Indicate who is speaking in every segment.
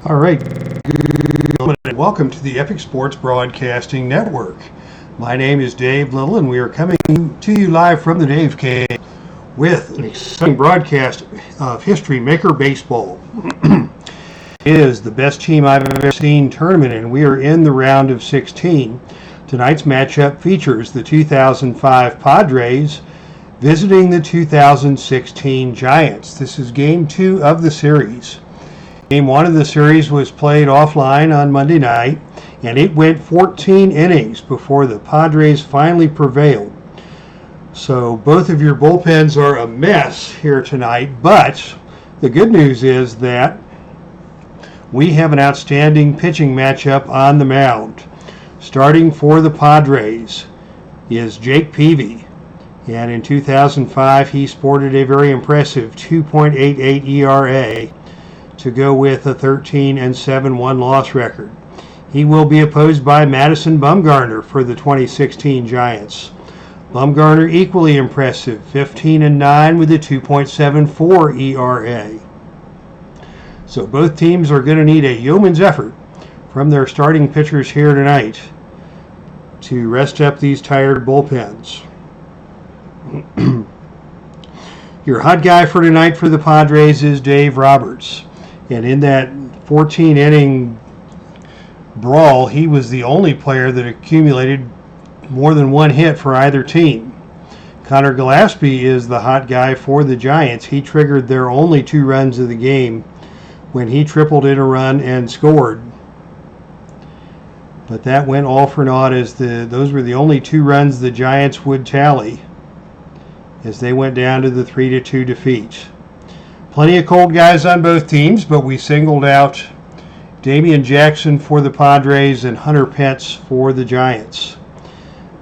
Speaker 1: All right, welcome to the Epic Sports Broadcasting Network. My name is Dave Little, and we are coming to you live from the Dave Cave with an exciting broadcast of History Maker Baseball. It is the best team I've ever seen tournament, and we are in the round of 16. Tonight's matchup features the 2005 Padres visiting the 2016 Giants. This is Game 2 of the series. Game 1 of the series was played offline on Monday night, and it went 14 innings before the Padres finally prevailed. So both of your bullpens are a mess here tonight, but the good news is that we have an outstanding pitching matchup on the mound. Starting for the Padres is Jake Peavy, and in 2005 he sported a very impressive 2.88 ERA to go with a 13-7 1-loss record. He will be opposed by Madison Bumgarner for the 2016 Giants. Bumgarner equally impressive, 15-9 with a 2.74 ERA. So both teams are going to need a yeoman's effort from their starting pitchers here tonight to rest up these tired bullpens. Your hot guy for tonight for the Padres is Dave Roberts. And in that 14-inning brawl, he was the only player that accumulated more than one hit for either team. Connor Gillespie is the hot guy for the Giants. He triggered their only 2 runs of the game when he tripled in a run and scored. But that went all for naught, as those were the only 2 runs the Giants would tally as they went down to the 3-2 defeat. Plenty of cold guys on both teams, but we singled out Damian Jackson for the Padres and Hunter Pence for the Giants.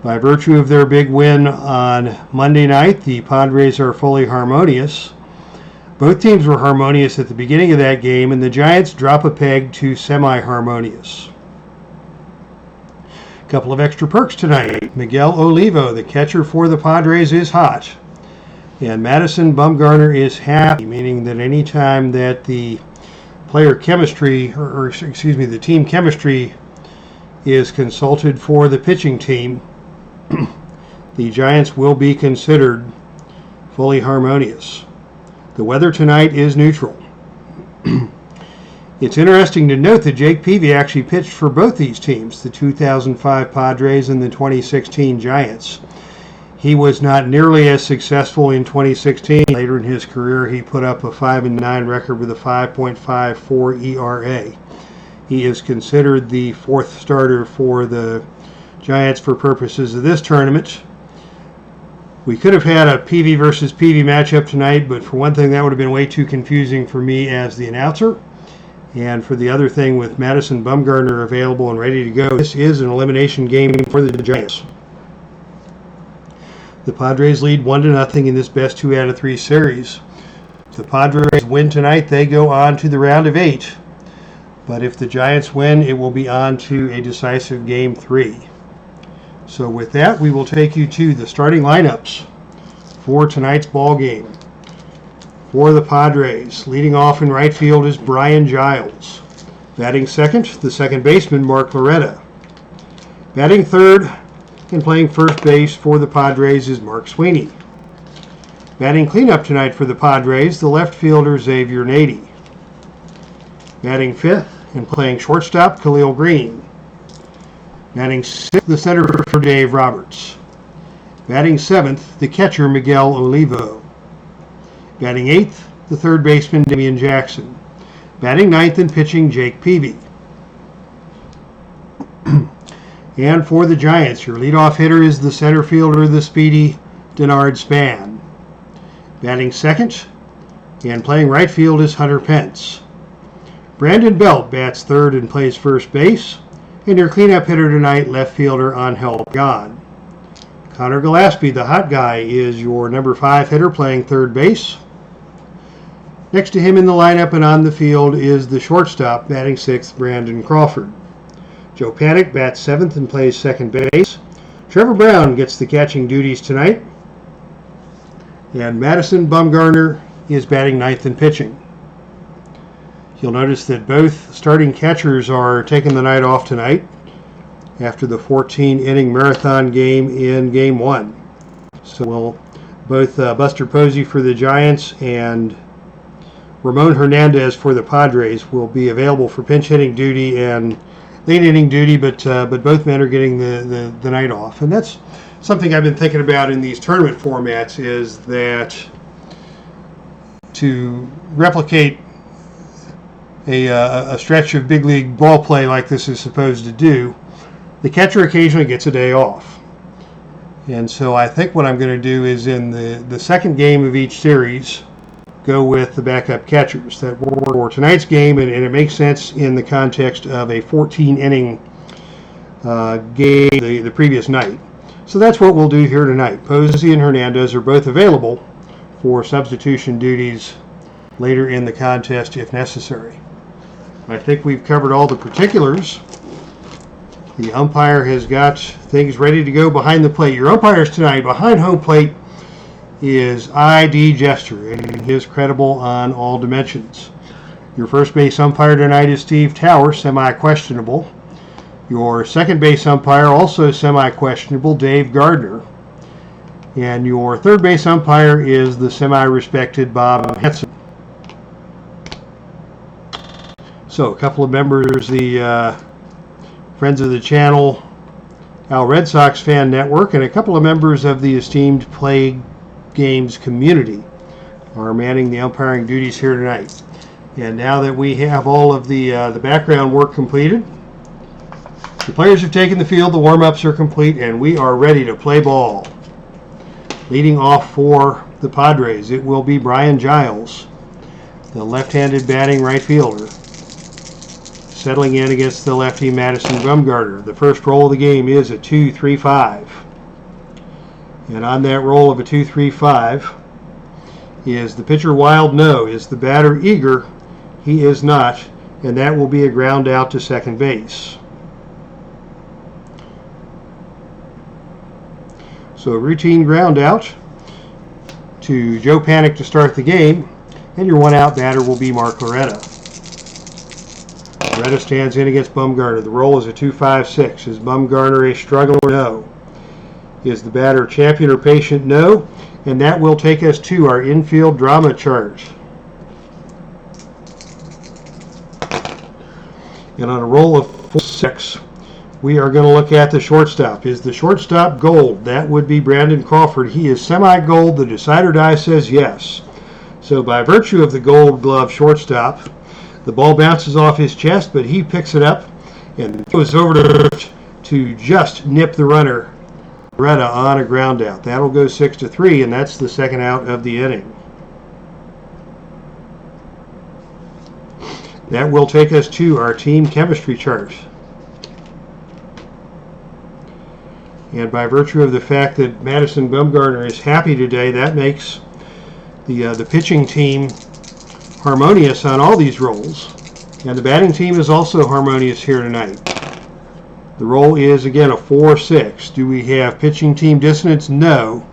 Speaker 1: By virtue of their big win on Monday night, the Padres are fully harmonious. Both teams were harmonious at the beginning of that game, and the Giants drop a peg to semi-harmonious. A couple of extra perks tonight. Miguel Olivo, the catcher for the Padres, is hot. And Madison Bumgarner is happy, meaning that any time that the player chemistry, the team chemistry is consulted for the pitching team, the Giants will be considered fully harmonious. The weather tonight is neutral. It's interesting to note that Jake Peavy actually pitched for both these teams, the 2005 Padres and the 2016 Giants. He was not nearly as successful in 2016. Later in his career, he put up a 5-9 record with a 5.54 ERA. He is considered the 4th starter for the Giants for purposes of this tournament. We could have had a Peavy versus Peavy matchup tonight, but for one thing, that would have been way too confusing for me as the announcer. And for the other thing, with Madison Bumgarner available and ready to go, this is an elimination game for the Giants. The Padres lead 1-0 in this best 2 out of 3 series. If the Padres win tonight, they go on to the round of 8. But if the Giants win, it will be on to a decisive Game 3. So with that, we will take you to the starting lineups for tonight's ball game. For the Padres, leading off in right field is Brian Giles. Batting second, the second baseman, Mark Loretta. Batting third and playing first base for the Padres is Mark Sweeney. Batting cleanup tonight for the Padres, the left fielder, Xavier Nady. Batting fifth and playing shortstop, Khalil Green. Batting sixth, the center for Dave Roberts. Batting seventh, the catcher, Miguel Olivo. Batting eighth, the third baseman, Damian Jackson. Batting ninth and pitching, Jake Peavy. And for the Giants, your leadoff hitter is the center fielder, the speedy Denard Span. Batting second and playing right field is Hunter Pence. Brandon Belt bats third and plays first base. And your cleanup hitter tonight, left fielder Angel God. Connor Gillespie, the hot guy, is your number 5 hitter playing third base. Next to him in the lineup and on the field is the shortstop, batting sixth, Brandon Crawford. Joe Panik bats seventh and plays second base. Trevor Brown gets the catching duties tonight. And Madison Bumgarner is batting ninth and pitching. You'll notice that both starting catchers are taking the night off tonight after the 14-inning marathon game in Game 1. So both Buster Posey for the Giants and Ramon Hernandez for the Padres will be available for pinch hitting duty and late inning duty, but both men are getting the night off. And that's something I've been thinking about in these tournament formats, is that to replicate a stretch of big league ball play like this is supposed to do, the catcher occasionally gets a day off. And so I think what I'm going to do is in the second game of each series, go with the backup catchers that were for tonight's game, and it makes sense in the context of a 14-inning game the previous night. So that's what we'll do here tonight. Posey and Hernandez are both available for substitution duties later in the contest if necessary. I think we've covered all the particulars. The umpire has got things ready to go behind the plate. Your umpires tonight behind home plate is I.D. Jester, and he is credible on all dimensions. Your first base umpire tonight is Steve Tower, semi-questionable. Your second base umpire, also semi-questionable, Dave Gardner. And your third base umpire is the semi-respected Bob Hanson. So a couple of members, the friends of the channel, Al Red Sox Fan Network, and a couple of members of the esteemed Play Games community are manning the umpiring duties here tonight. And now that we have all of the background work completed, the players have taken the field, the warm-ups are complete, and we are ready to play ball. Leading off for the Padres, it will be Brian Giles, the left-handed batting right fielder, settling in against the lefty Madison Bumgarner. The first roll of the game is a 2-3-5. And on that roll of a 2-3-5 is the pitcher wild? No. Is the batter eager? He is not. And that will be a ground out to second base. So a routine ground out to Joe Panik to start the game. And your one out batter will be Mark Loretta. Loretta stands in against Bumgarner. The roll is a 2-5-6. Is Bumgarner a struggler? No. Is the batter champion or patient? No. And that will take us to our infield drama chart. And on a roll of 4-6, we are going to look at the shortstop. Is the shortstop gold? That would be Brandon Crawford. He is semi-gold. The decider die says yes. So by virtue of the gold glove shortstop, the ball bounces off his chest, but he picks it up and goes over to just nip the runner, Loretta, on a ground out. That'll go 6-3, and that's the second out of the inning. That will take us to our team chemistry chart. And by virtue of the fact that Madison Bumgarner is happy today, that makes the pitching team harmonious on all these rolls. And the batting team is also harmonious here tonight. The roll is, again, a 4-6. Do we have pitching team dissonance? No.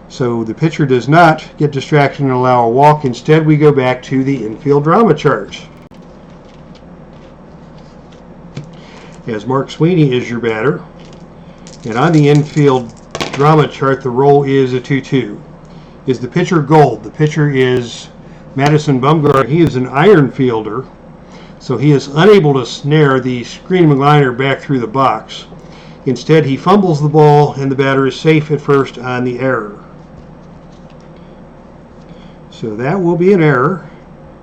Speaker 1: So the pitcher does not get distracted and allow a walk. Instead, we go back to the infield drama chart. As Mark Sweeney is your batter. And on the infield drama chart, the roll is a 2-2. Is the pitcher gold? The pitcher is Madison Bumgarner. He is an iron fielder, so he is unable to snare the screaming liner back through the box. Instead, he fumbles the ball, and the batter is safe at first on the error. So that will be an error.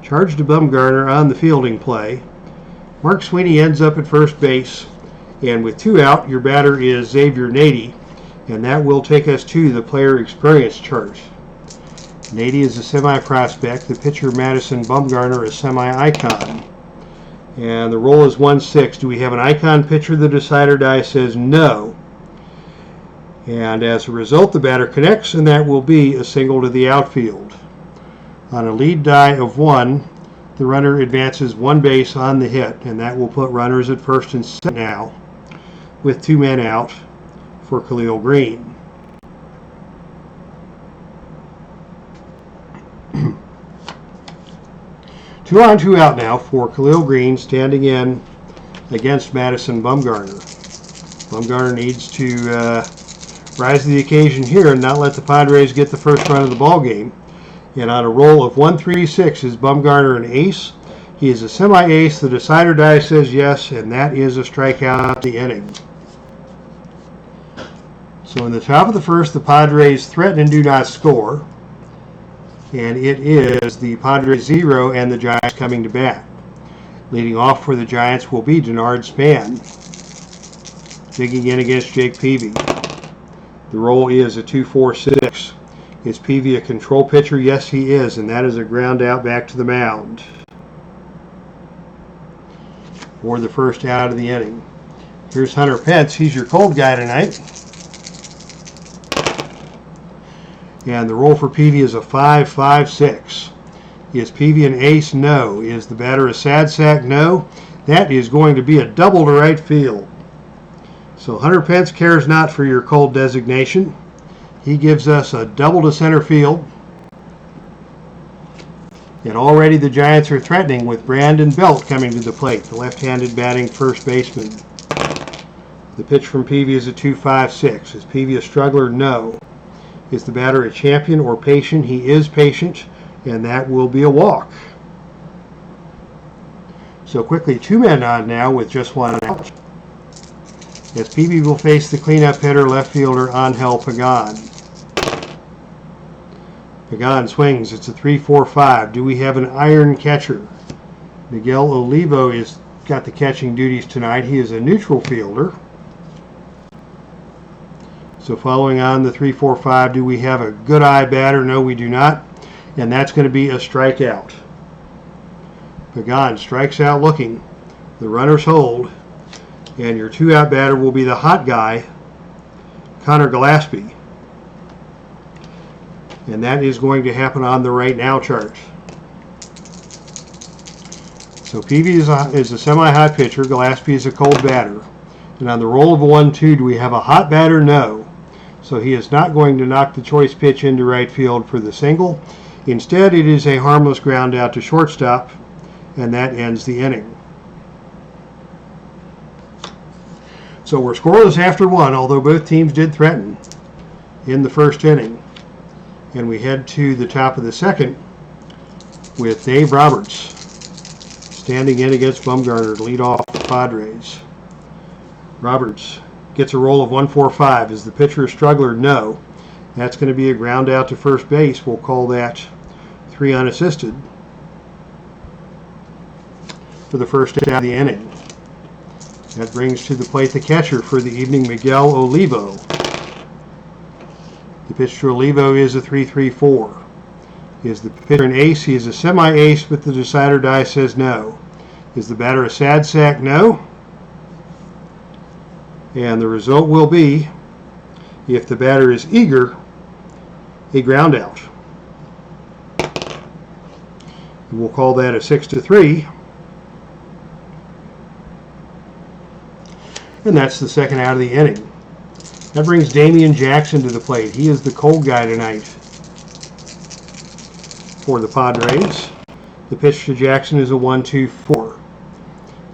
Speaker 1: Charge to Bumgarner on the fielding play. Mark Sweeney ends up at first base, and with two out, your batter is Xavier Nady, and that will take us to the player experience chart. Nady is a semi-prospect. The pitcher, Madison Bumgarner, is semi-icon. And the roll is 1-6. Do we have an icon pitcher? The decider die says no. And as a result, the batter connects, and that will be a single to the outfield. On a lead die of 1, the runner advances one base on the hit, and that will put runners at first and second now, with two men out for Khalil Green. 2 on, 2 out now for Khalil Green, standing in against Madison Bumgarner. Bumgarner needs to rise to the occasion here and not let the Padres get the first run of the ball game. And on a roll of 1-3-6 is Bumgarner an ace. He is a semi-ace. The decider die says yes, and that is a strikeout the inning. So in the top of the first, the Padres threaten and do not score. And it is the Padres 0 and the Giants coming to bat. Leading off for the Giants will be Denard Span. Digging in against Jake Peavy. The roll is a 2-4-6. Is Peavy a control pitcher? Yes, he is, and that is a ground out back to the mound for the first out of the inning. Here's Hunter Pence. He's your cold guy tonight. And the roll for Peavy is a 5-5-6. Is Peavy an ace? No. Is the batter a sad sack? No. That is going to be a double to right field. So Hunter Pence cares not for your cold designation. He gives us a double to center field. And already the Giants are threatening with Brandon Belt coming to the plate, the left-handed batting first baseman. The pitch from Peavy is a 2-5-6. Is Peavy a struggler? No. Is the batter a champion or patient? He is patient, and that will be a walk. So quickly, 2 men on now with just 1 out. As Peavy will face the cleanup hitter, left fielder Angel Pagan. Pagan swings. It's a 3-4-5. Do we have an iron catcher? Miguel Olivo is got the catching duties tonight. He is a neutral fielder. So following on the 3-4-5, do we have a good eye batter? No, we do not. And that's going to be a strikeout. Pagan strikes out looking. The runners hold. And your 2-out batter will be the hot guy, Connor Gillespie. And that is going to happen on the right now chart. So Peavy is a semi-hot pitcher. Gillespie is a cold batter. And on the roll of a 1-2, do we have a hot batter? No. So he is not going to knock the choice pitch into right field for the single. Instead, it is a harmless ground out to shortstop, and that ends the inning. So we're scoreless after 1, although both teams did threaten in the first inning. And we head to the top of the second with Dave Roberts standing in against Bumgarner to lead off the Padres. Roberts gets a roll of 1-4-5. Is the pitcher a struggler? No. That's going to be a ground out to first base. We'll call that 3 unassisted for the first out of the inning. That brings to the plate the catcher for the evening, Miguel Olivo. The pitch to Olivo is a 3-3-4. Is the pitcher an ace? He is a semi-ace, but the decider die says no. Is the batter a sad sack? No. And the result will be, if the batter is eager, a ground out. We'll call that a 6-3. And that's the second out of the inning. That brings Damian Jackson to the plate. He is the cold guy tonight for the Padres. The pitch to Jackson is a 1-2-4.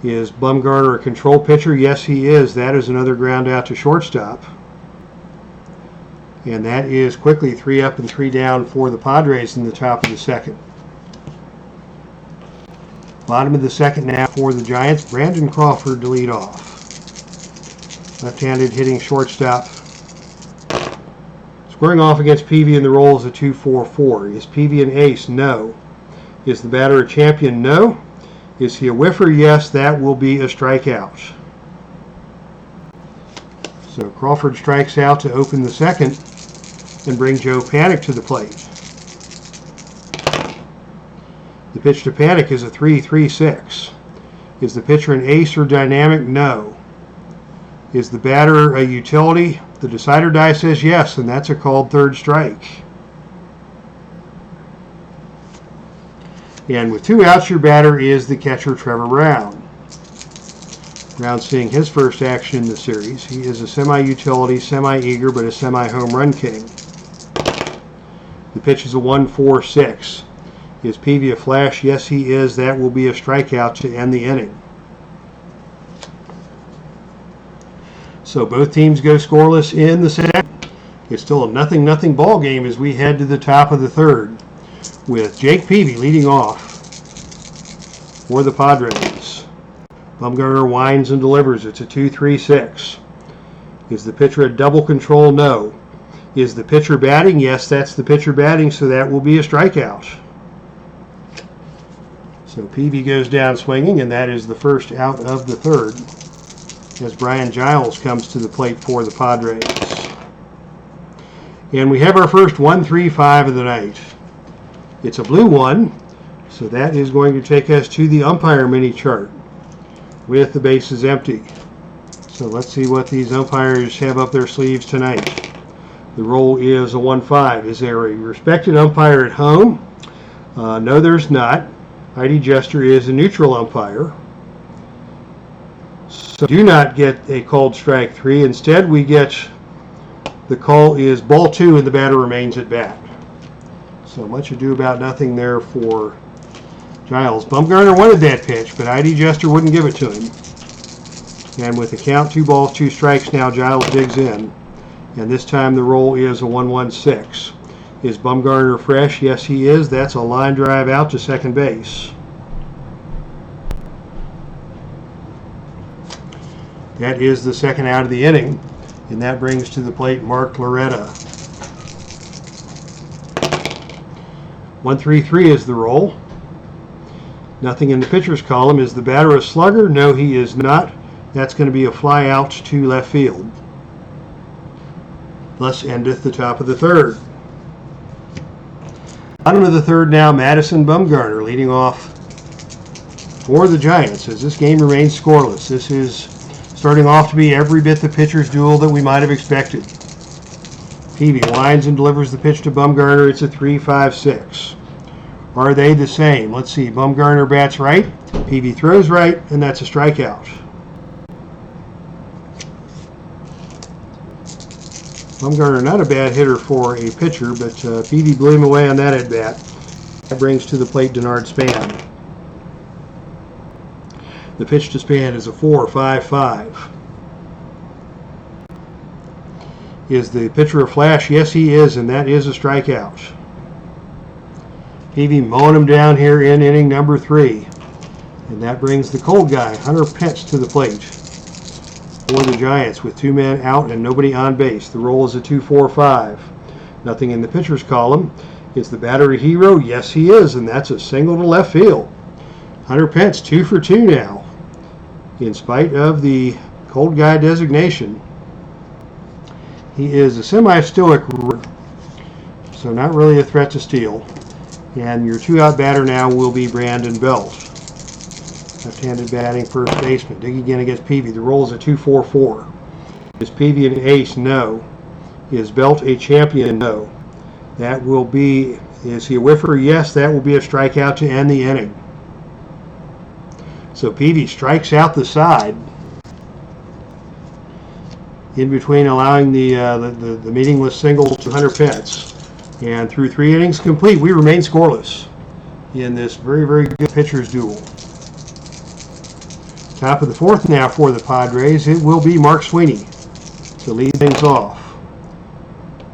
Speaker 1: Is Bumgarner a control pitcher? Yes, he is. That is another ground out to shortstop. And that is quickly 3 up and 3 down for the Padres in the top of the second. Bottom of the second now for the Giants. Brandon Crawford to lead off. Left-handed hitting shortstop. Squaring off against Peavy in the roll is a 2-4-4. Is Peavy an ace? No. Is the batter a champion? No. Is he a whiffer? Yes, that will be a strikeout. So Crawford strikes out to open the second and bring Joe Panik to the plate. The pitch to Panik is a 3-3-6. Is the pitcher an ace or dynamic? No. Is the batter a utility? The decider die says yes, and that's a called third strike. And with 2 outs, your batter is the catcher, Trevor Brown. Brown seeing his first action in the series. He is a semi-utility, semi-eager, but a semi-home run king. The pitch is a 1-4-6. Is Peavy a flash? Yes, he is. That will be a strikeout to end the inning. So both teams go scoreless in the second. It's still a 0-0 ball game as we head to the top of the third, with Jake Peavy leading off for the Padres. Bumgarner winds and delivers. It's a 2-3-6. Is the pitcher a double control? No. Is the pitcher batting? Yes, that's the pitcher batting, so that will be a strikeout. So Peavy goes down swinging, and that is the first out of the third as Brian Giles comes to the plate for the Padres. And we have our first 1-3-5 of the night. It's a blue one, so that is going to take us to the umpire mini chart with the bases empty. So let's see what these umpires have up their sleeves tonight. The roll is a 1-5. Is there a respected umpire at home? No, there's not. Heidi Jester is a neutral umpire. So do not get a called strike 3. Instead, we get the call is ball 2 and the batter remains at bat. So much ado about nothing there for Giles. Bumgarner wanted that pitch, but Heidi Jester wouldn't give it to him. And with the count 2 balls, 2 strikes, now Giles digs in. And this time the roll is a 1-1-6. Is Bumgarner fresh? Yes, he is. That's a line drive out to second base. That is the second out of the inning, and that brings to the plate Mark Loretta. 1-3-3 is the roll. Nothing in the pitcher's column. Is the batter a slugger? No, he is not. That's going to be a fly out to left field. Thus endeth the top of the third. Bottom of the third now, Madison Bumgarner leading off for the Giants as this game remains scoreless. This is starting off to be every bit the pitcher's duel that we might have expected. Peavy winds and delivers the pitch to Bumgarner. It's a 3-5-6. Are they the same? Let's see. Bumgarner bats right. Peavy throws right, and that's a strikeout. Bumgarner not a bad hitter for a pitcher, but Peavy blew him away on that at bat. That brings to the plate Denard Span. The pitch to Span is a 4-5-5. Is the pitcher a flash? Yes, he is, and that is a strikeout. Peavy mowing him down here in inning number 3. And that brings the cold guy, Hunter Pence, to the plate for the Giants with 2 men out and nobody on base. The roll is a 2-4-5. Nothing in the pitcher's column. Is the batter a hero? Yes, he is, and that's a single to left field. Hunter Pence 2 for 2 now, in spite of the cold guy designation. He is a semi-stoic, so not really a threat to steal. And your 2-out batter now will be Brandon Belt. Left-handed batting first baseman. Dig again against Peavy. The roll is a 2-4-4. Is Peavy an ace? No. Is Belt a champion? No. That will be, is he a whiffer? Yes, that will be a strikeout to end the inning. So Peavy strikes out the side, in between allowing the meaningless single to Hunter Pence. And through 3 innings complete, we remain scoreless in this very, very good pitcher's duel. Top of the fourth now for the Padres. It will be Mark Sweeney to lead things off.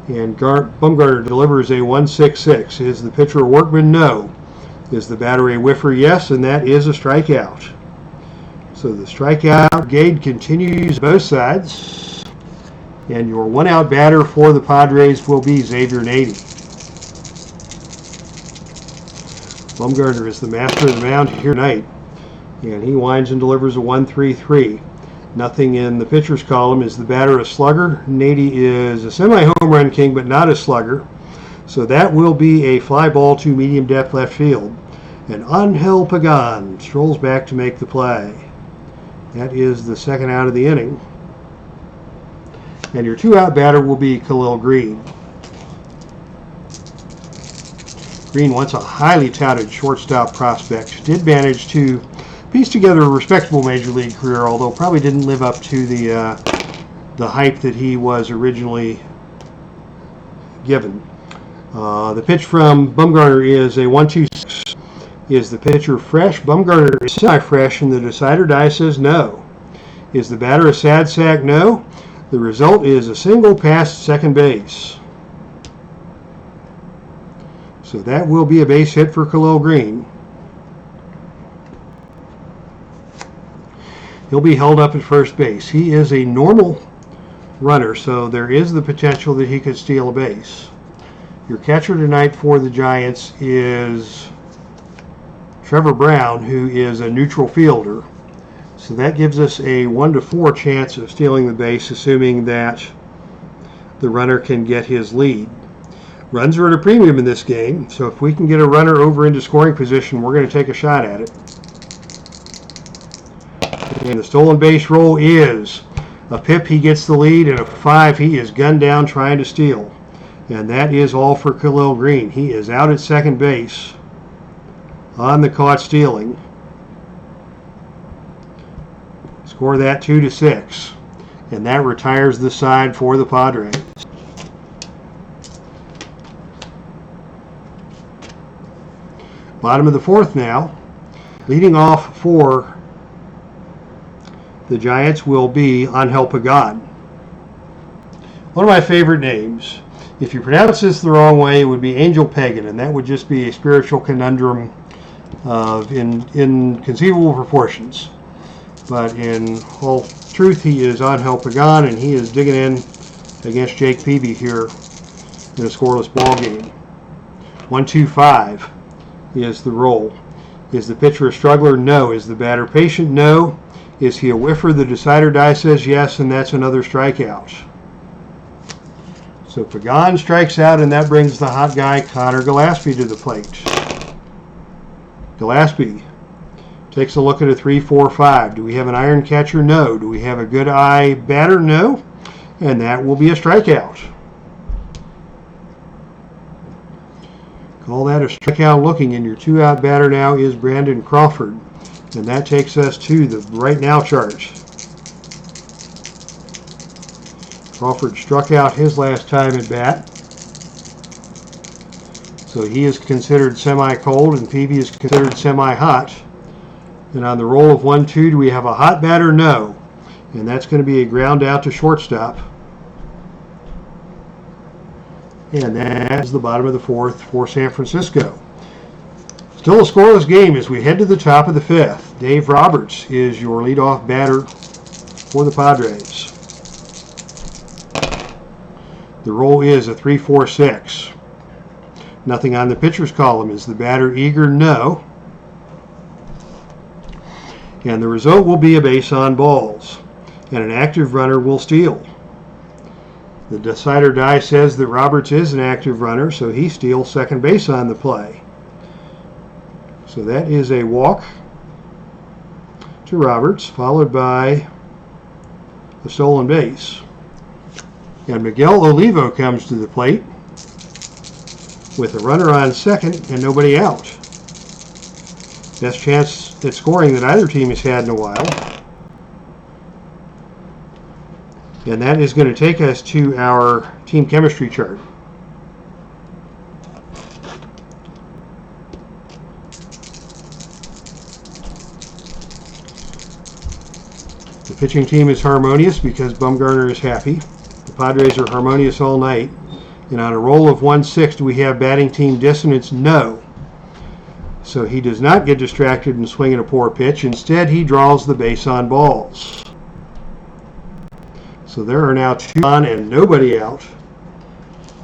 Speaker 1: And Bumgarner delivers a 1-6-6. Is the pitcher a workman? No. Is the batter a whiffer? Yes, and that is a strikeout. So the strikeout brigade continues both sides. And your 1-out batter for the Padres will be Xavier Nady. Bumgarner is the master of the mound here tonight. And he winds and delivers a 1-3-3. Nothing in the pitcher's column. Is the batter a slugger? Nady is a semi-home run king, but not a slugger. So that will be a fly ball to medium depth left field. And Angel Pagan strolls back to make the play. That is the second out of the inning. And your 2-out batter will be Khalil Green. Green, once a highly touted shortstop prospect, did manage to piece together a respectable major league career, although probably didn't live up to the hype that he was originally given. The pitch from Bumgarner is a 1-2-6. Is the pitcher fresh? Bumgarner is semi-fresh, and the decider die says no. Is the batter a sad sack? No. The result is a single past second base. So that will be a base hit for Khalil Green. He'll be held up at first base. He is a normal runner, so there is the potential that he could steal a base. Your catcher tonight for the Giants is Trevor Brown, who is a neutral fielder. So that gives us a 1-4 chance of stealing the base, assuming that the runner can get his lead. Runs are at a premium in this game, so if we can get a runner over into scoring position, we're going to take a shot at it. And the stolen base roll is a pip, he gets the lead, and a 5, he is gunned down trying to steal. And that is all for Khalil Green. He is out at second base on the caught stealing. Score that 2-6. And that retires the side for the Padres. Bottom of the fourth now. Leading off for the Giants will be Angel Pagan. One of my favorite names. If you pronounce this the wrong way, it would be Angel Pagan, and that would just be a spiritual conundrum in inconceivable proportions. But in all truth, he is Angel Pagan, and he is digging in against Jake Peavy here in a scoreless ball game. 1-2-5 is the roll. Is the pitcher a struggler? No. Is the batter patient? No. Is he a whiffer? The decider die says yes, and that's another strikeout. So Pagan strikes out, and that brings the hot guy Connor Gillespie to the plate. Gillespie takes a look at a 3-4-5. Do we have an iron catcher? No. Do we have a good eye batter? No. And that will be a strikeout. Call that a strikeout looking, and your 2-out batter now is Brandon Crawford. And that takes us to the right now chart. Crawford struck out his last time at bat. So he is considered semi-cold, and Peavy is considered semi-hot. And on the roll of 1-2, do we have a hot batter? No. And that's going to be a ground out to shortstop. And that is the bottom of the fourth for San Francisco. Still a scoreless game as we head to the top of the fifth. Dave Roberts is your leadoff batter for the Padres. The roll is a 3-4-6. Nothing on the pitcher's column. Is the batter eager? No. And the result will be a base on balls. And an active runner will steal. The decider die says that Roberts is an active runner, so he steals second base on the play. So that is a walk to Roberts, followed by a stolen base. And Miguel Olivo comes to the plate with a runner on second and nobody out. Best chance at scoring that either team has had in a while. And that is going to take us to our team chemistry chart. The pitching team is harmonious because Bumgarner is happy. The Padres are harmonious all night. And on a roll of 1-6, do we have batting team dissonance? No. So he does not get distracted and swing at a poor pitch. Instead, he draws the base on balls. So there are now 2 on and nobody out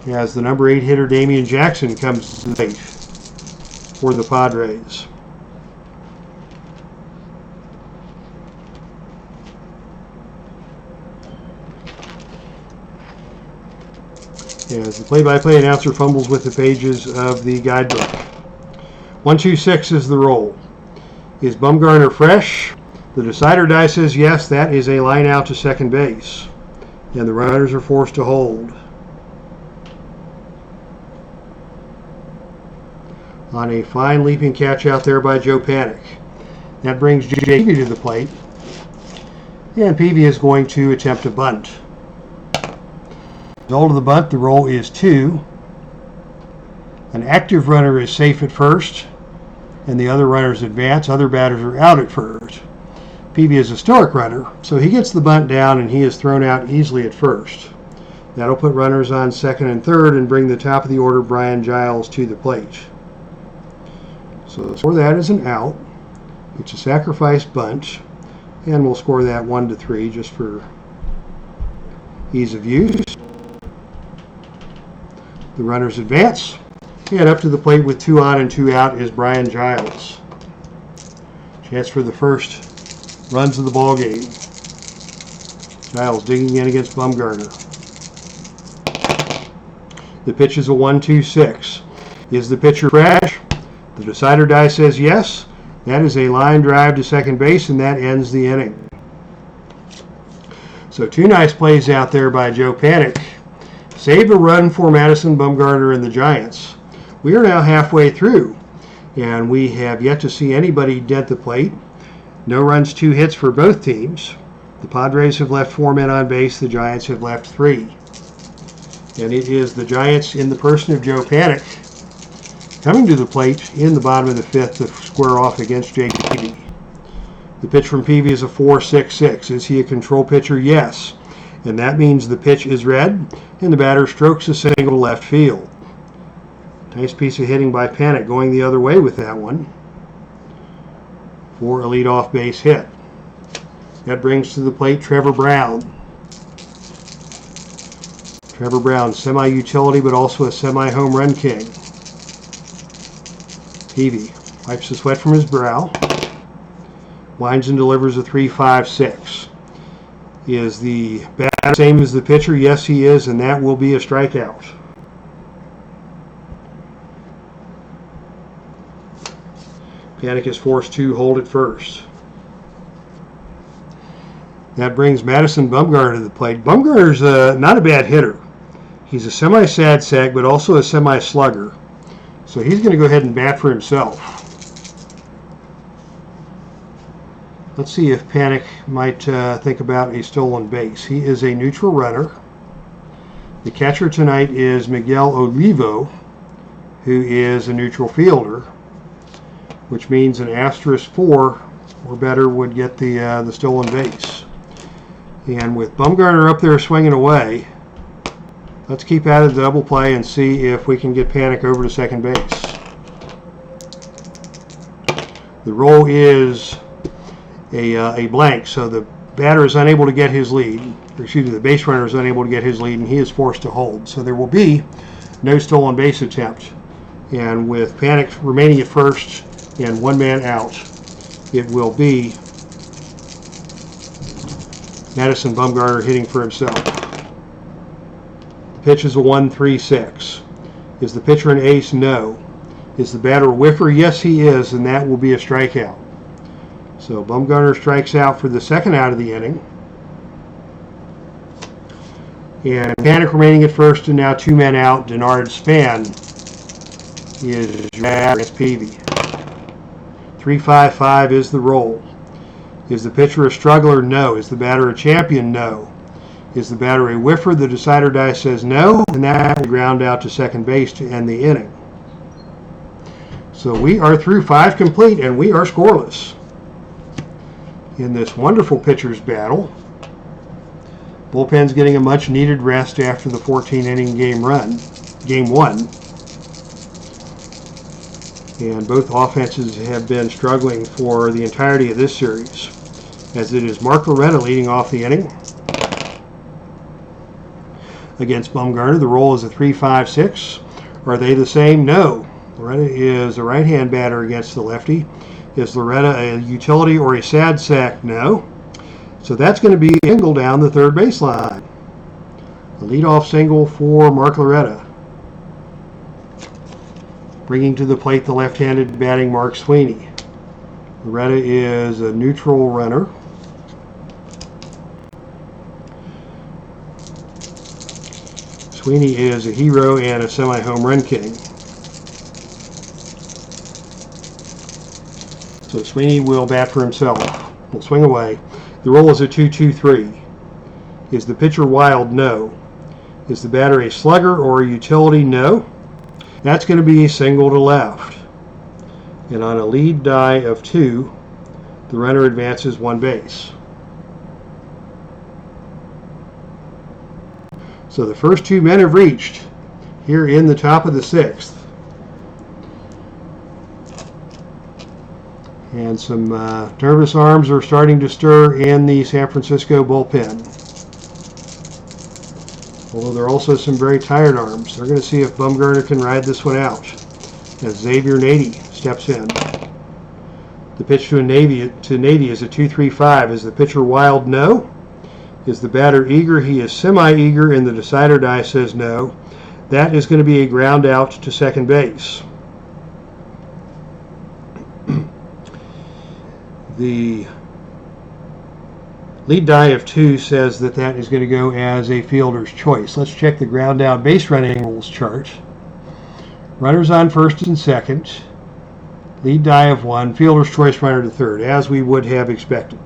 Speaker 1: as the number 8 hitter Damian Jackson comes to the plate for the Padres. As the play-by-play announcer fumbles with the pages of the guidebook. 1-2-6 is the roll. Is Bumgarner fresh? The decider die says yes. That is a line out to second base. And the runners are forced to hold. On a fine leaping catch out there by Joe Panik. That brings Jake Peavy to the plate. And Peavy is going to attempt a bunt. Result of the bunt, the roll is 2. An active runner is safe at first. and the other runners advance. Other batters are out at first. Peavy is a stoic runner, so he gets the bunt down and he is thrown out easily at first. That'll put runners on second and third and bring the top of the order, Brian Giles, to the plate. So the score that is an out. It's a sacrifice bunt, and we'll score that 1-3 just for ease of use. The runners advance, and up to the plate with 2 on and 2 out is Brian Giles. Chance for the first runs of the ball game. Giles digging in against Bumgarner. The pitch is a 1-2-6. Is the pitcher fresh? The decider die says yes. That is a line drive to second base, and that ends the inning. So 2 nice plays out there by Joe Panik. Saved a run for Madison Bumgarner and the Giants. We are now halfway through, and we have yet to see anybody dent the plate. No runs, 2 hits for both teams. The Padres have left 4 men on base. The Giants have left 3. And it is the Giants, in the person of Joe Panik, coming to the plate in the bottom of the 5th to square off against Jake Peavy. The pitch from Peavy is a 4-6-6. Is he a control pitcher? Yes. And that means the pitch is red, and the batter strokes a single to left field. Nice piece of hitting by Panik, going the other way with that one for a leadoff base hit. That brings to the plate Trevor Brown. Trevor Brown, semi-utility, but also a semi-home run king. Peavy wipes the sweat from his brow. Winds and delivers a 3-5-6. Is the batter same as the pitcher? Yes, he is, and that will be a strikeout. Panik is forced to hold at first. That brings Madison Bumgarner to the plate. Bumgarner's not a bad hitter. He's a semi-sad sack, but also a semi-slugger. So he's going to go ahead and bat for himself. Let's see if Panik might think about a stolen base. He is a neutral runner. The catcher tonight is Miguel Olivo, who is a neutral fielder, which means an asterisk 4 or better would get the stolen base. And with Bumgarner up there swinging away, let's keep at it, the double play, and see if we can get Panik over to second base. The roll is a blank, so the batter is unable to get his lead. The base runner is unable to get his lead, and he is forced to hold. So there will be no stolen base attempt. And with Panik remaining at first and 1 man out, it will be Madison Bumgarner hitting for himself. The pitch is a 1-3-6. Is the pitcher an ace? No. Is the batter a whiffer? Yes, he is, and that will be a strikeout. So Bumgarner strikes out for the second out of the inning. And Panik remaining at first, and now 2 men out. Denard Span is against Peavy. 3-5-5 is the roll. Is the pitcher a struggler? No. Is the batter a champion? No. Is the batter a whiffer? The decider die says no, and that will ground out to second base to end the inning. So we are through 5 complete, and we are scoreless in this wonderful pitcher's battle. Bullpen's getting a much needed rest after the 14-inning game 1. And both offenses have been struggling for the entirety of this series, as it is Mark Loretta leading off the inning against Bumgarner. The roll is a 3-5-6. Are they the same? No. Loretta is a right-hand batter against the lefty. Is Loretta a utility or a sad sack? No. So that's going to be a single down the third baseline. A leadoff single for Mark Loretta. Bringing to the plate the left-handed batting Mark Sweeney. Loretta is a neutral runner. Sweeney is a hero and a semi-home run king. So Sweeney will bat for himself. Will swing away. The roll is a 2-2-3. Is the pitcher wild? No. Is the batter a slugger or a utility? No. That's going to be a single to left. And on a lead die of 2, the runner advances 1 base. So the first 2 men have reached here in the top of the 6th. And some nervous arms are starting to stir in the San Francisco bullpen. Although there are also some very tired arms. They're going to see if Bumgarner can ride this one out as Xavier Nady steps in. The pitch to Nady is a 2-3-5. Is the pitcher wild? No. Is the batter eager? He is semi-eager, and the decider die says no. That is going to be a ground out to second base. The lead die of 2 says that is going to go as a fielder's choice. Let's check the ground out base running rules chart. Runners on first and second. Lead die of 1. Fielder's choice runner to third, as we would have expected.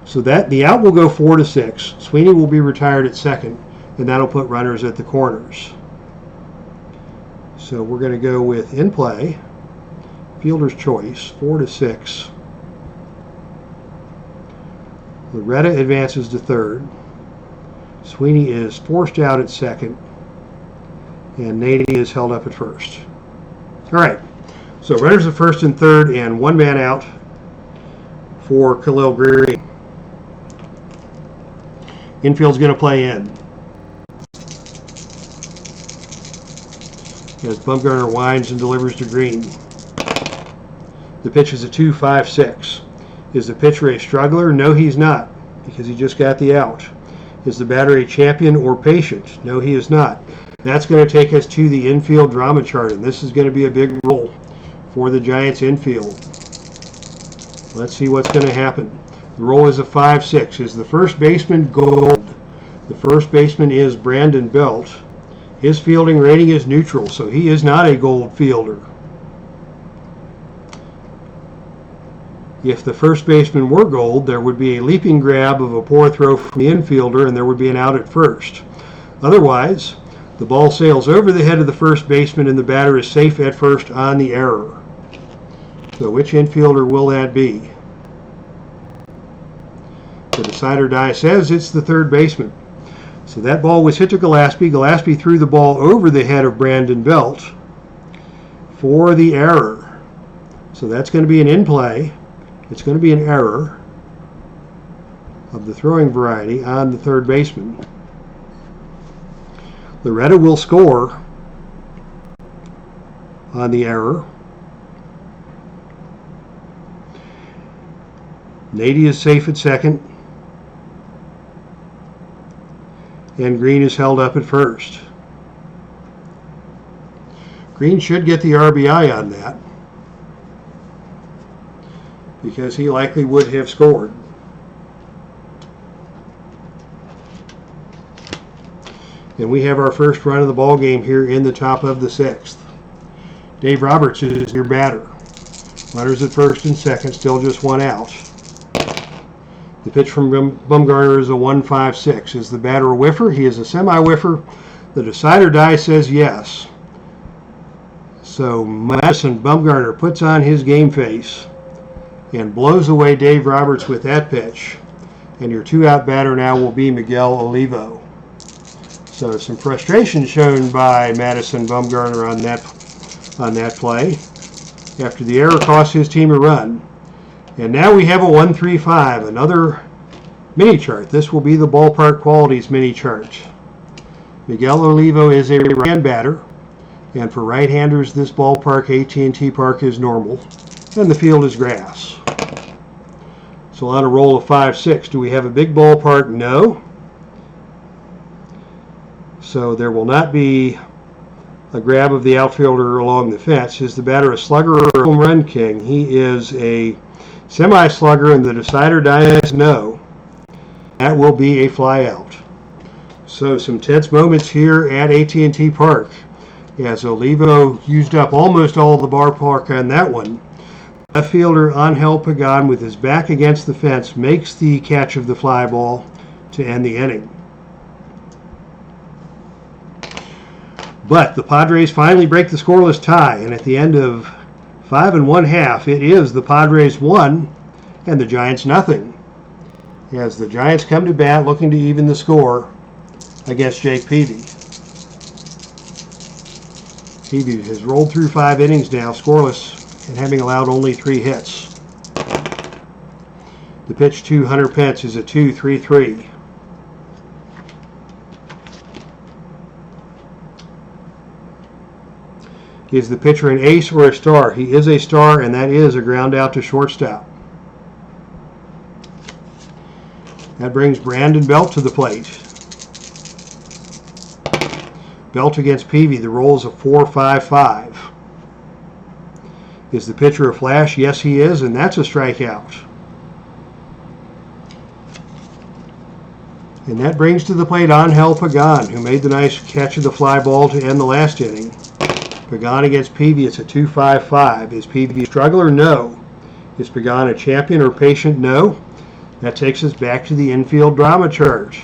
Speaker 1: So that the out will go 4 to 6. Sweeney will be retired at second, and that'll put runners at the corners. So we're going to go with in play. Fielder's choice, 4 to 6. Loretta advances to third. Sweeney is forced out at second. And Nady is held up at first. All right. So runners at first and third, and 1 man out for Khalil Greene. Infield's going to play in. As Bumgarner winds and delivers to Greene. The pitch is a 2-5-6. Is the pitcher a struggler? No, he's not, because he just got the out. Is the batter a champion or patient? No, he is not. That's going to take us to the infield drama chart, and this is going to be a big role for the Giants infield. Let's see what's going to happen. The roll is a 5-6. Is the first baseman gold? The first baseman is Brandon Belt. His fielding rating is neutral, so he is not a gold fielder. If the first baseman were gold, there would be a leaping grab of a poor throw from the infielder, and there would be an out at first. Otherwise, the ball sails over the head of the first baseman, and the batter is safe at first on the error. So which infielder will that be? The decider die says it's the third baseman. So that ball was hit to Gillespie. Gillespie threw the ball over the head of Brandon Belt for the error. So that's going to be an in play. It's going to be an error of the throwing variety on the third baseman. Loretta will score on the error. Nady is safe at second. And Greene is held up at first. Greene should get the RBI on that, because he likely would have scored. And we have our first run of the ball game here in the top of the 6th. Dave Roberts is your batter. Runners at first and second, still just 1 out. The pitch from Bumgarner is a 1-5-6. Is the batter a whiffer? He is a semi-whiffer. The decider die says yes. So Madison Bumgarner puts on his game face and blows away Dave Roberts with that pitch. And your 2-out batter now will be Miguel Olivo. So some frustration shown by Madison Bumgarner on that play after the error cost his team a run. And now we have a 1-3-5, another mini chart. This will be the Ballpark Qualities mini chart. Miguel Olivo is a right-hand batter, and for right-handers, this ballpark, AT&T Park, is normal, and the field is grass. So on a roll of 5-6, do we have a big ballpark? No. So there will not be a grab of the outfielder along the fence. Is the batter a slugger or a home run king? He is a semi-slugger, and the decider dies no. That will be a fly out. So some tense moments here at AT&T Park as Olivo used up almost all the ballpark on that one. Left fielder Angel Pagan, with his back against the fence, makes the catch of the fly ball to end the inning. But the Padres finally break the scoreless tie, and at the end of 5 1/2. It is the Padres 1 and the Giants nothing, as the Giants come to bat looking to even the score against Jake Peavy. Peavy has rolled through 5 innings now, scoreless, and having allowed only 3 hits. The pitch to Hunter Pence is a 2-3-3. Is the pitcher an ace or a star? He is a star, and that is a ground out to shortstop. That brings Brandon Belt to the plate. Belt against Peavy. The roll is a 4-5-5. Is the pitcher a flash? Yes, he is, and that's a strikeout. And that brings to the plate Angel Pagan, who made the nice catch of the fly ball to end the last inning. Pagan against Peavy, it's a 2-5-5. Is Peavy a struggler? No. Is Pagan a champion or patient? No. That takes us back to the infield drama chart.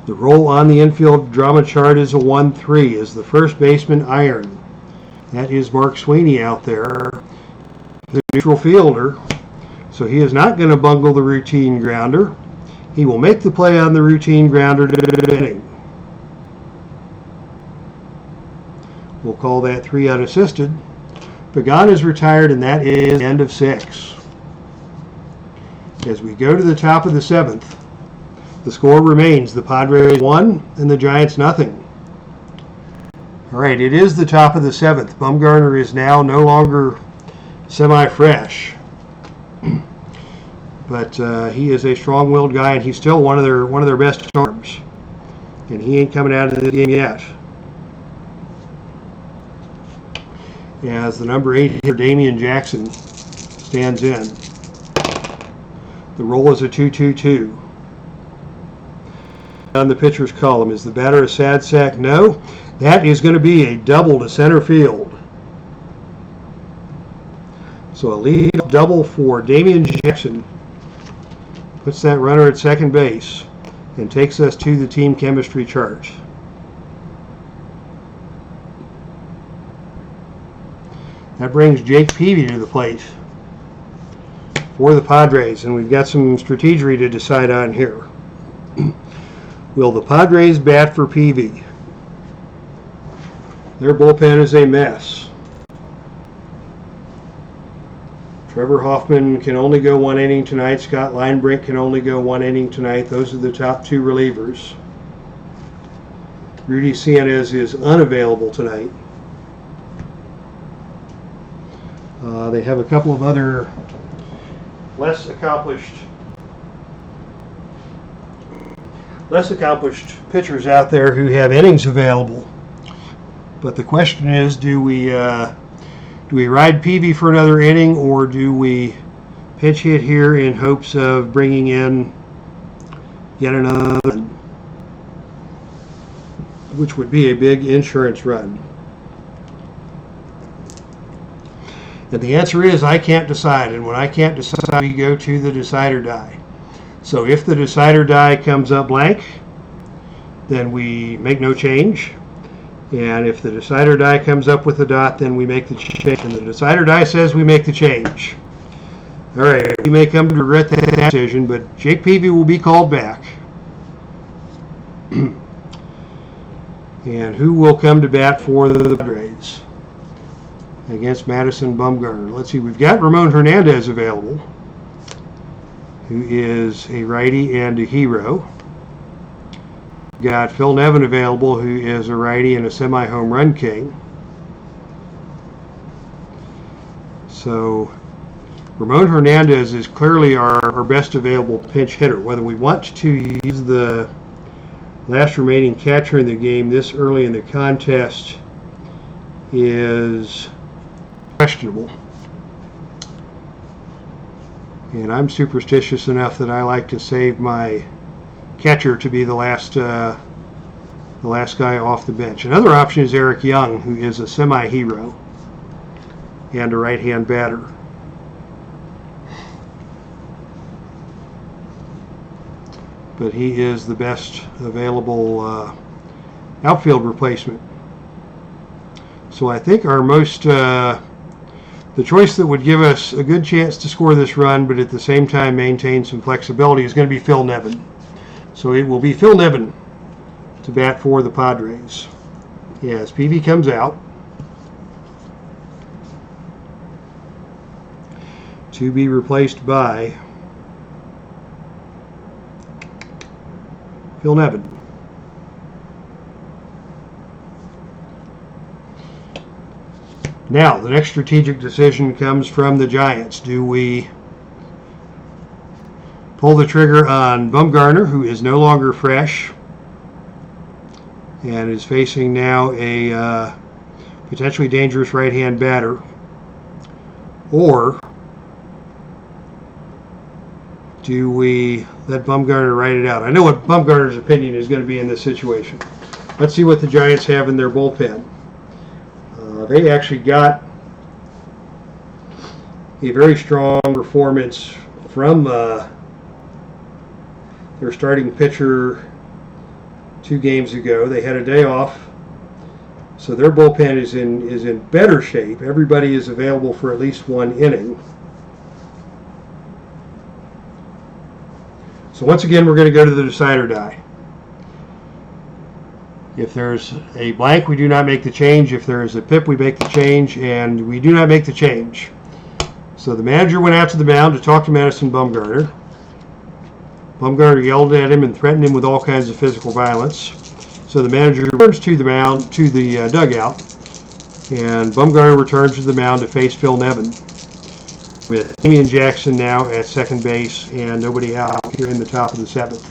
Speaker 1: The roll on the infield drama chart is a 1-3. Is the first baseman iron? That is Mark Sweeney out there, the neutral fielder. So he is not going to bungle the routine grounder. He will make the play on the routine grounder to inning. We'll call that 3 unassisted. Pagan is retired, and that is the end of 6. As we go to the top of the 7th, the score remains the Padres 1 and the Giants nothing. All right, it is the top of the 7th. Bumgarner is now no longer semi-fresh, but he is a strong-willed guy, and he's still one of their best arms, and he ain't coming out of the game yet. As the number 8 hitter Damian Jackson stands in. The roll is a 2-2-2. On the pitcher's column, is the batter a sad sack? No. That is going to be a double to center field. So a lead double for Damian Jackson puts that runner at second base and takes us to the team chemistry chart. That brings Jake Peavy to the plate for the Padres, and we've got some strategy to decide on here. Will the Padres bat for Peavy? Their bullpen is a mess. Trevor Hoffman can only go 1 inning tonight. Scott Linebrink can only go 1 inning tonight. Those are the top 2 relievers. Rudy Cianez is unavailable tonight. They have a couple of other less accomplished pitchers out there who have innings available. But the question is, do we ride Peavy for another inning, or do we pinch hit here in hopes of bringing in yet another run, which would be a big insurance run? And the answer is I can't decide, and when I can't decide, we go to the decider die. So if the decider die comes up blank, then we make no change. And if the decider die comes up with a dot, then we make the change. And the decider die says we make the change. All right, we may come to regret that decision, but Jake Peavy will be called back. And who will come to bat for the Padres against Madison Bumgarner? Let's see, we've got Ramon Hernandez available, who is a righty and a hero. Got Phil Nevin available, who is a righty and a semi-home run king. So Ramon Hernandez is clearly our best available pinch hitter. Whether we want to use the last remaining catcher in the game this early in the contest is questionable. And I'm superstitious enough that I like to save my catcher to be the last guy off the bench. Another option is Eric Young, who is a semi-hero and a right-hand batter. But he is the best available outfield replacement. So I think our the choice that would give us a good chance to score this run, but at the same time maintain some flexibility, is going to be Phil Nevin. So it will be Phil Nevin to bat for the Padres. Yes, Peavy comes out. To be replaced by Phil Nevin. Now, the next strategic decision comes from the Giants. Do we pull the trigger on Bumgarner, who is no longer fresh and is facing now a potentially dangerous right-hand batter, or do we let Bumgarner ride it out? I know what Bumgarner's opinion is going to be in this situation. Let's see what the Giants have in their bullpen. They actually got a very strong performance from their starting pitcher 2 games ago. They had a day off, so their bullpen is in better shape. Everybody is available for at least 1 inning. So once again, we're going to go to the decide or die. If there's a blank, we do not make the change. If there is a pip, we make the change, and we do not make the change. So the manager went out to the mound to talk to Madison Bumgarner. Bumgarner yelled at him and threatened him with all kinds of physical violence. So the manager returns to the mound, to the dugout, and Bumgarner returns to the mound to face Phil Nevin, with Damian Jackson now at second base and nobody out here in the top of the 7th.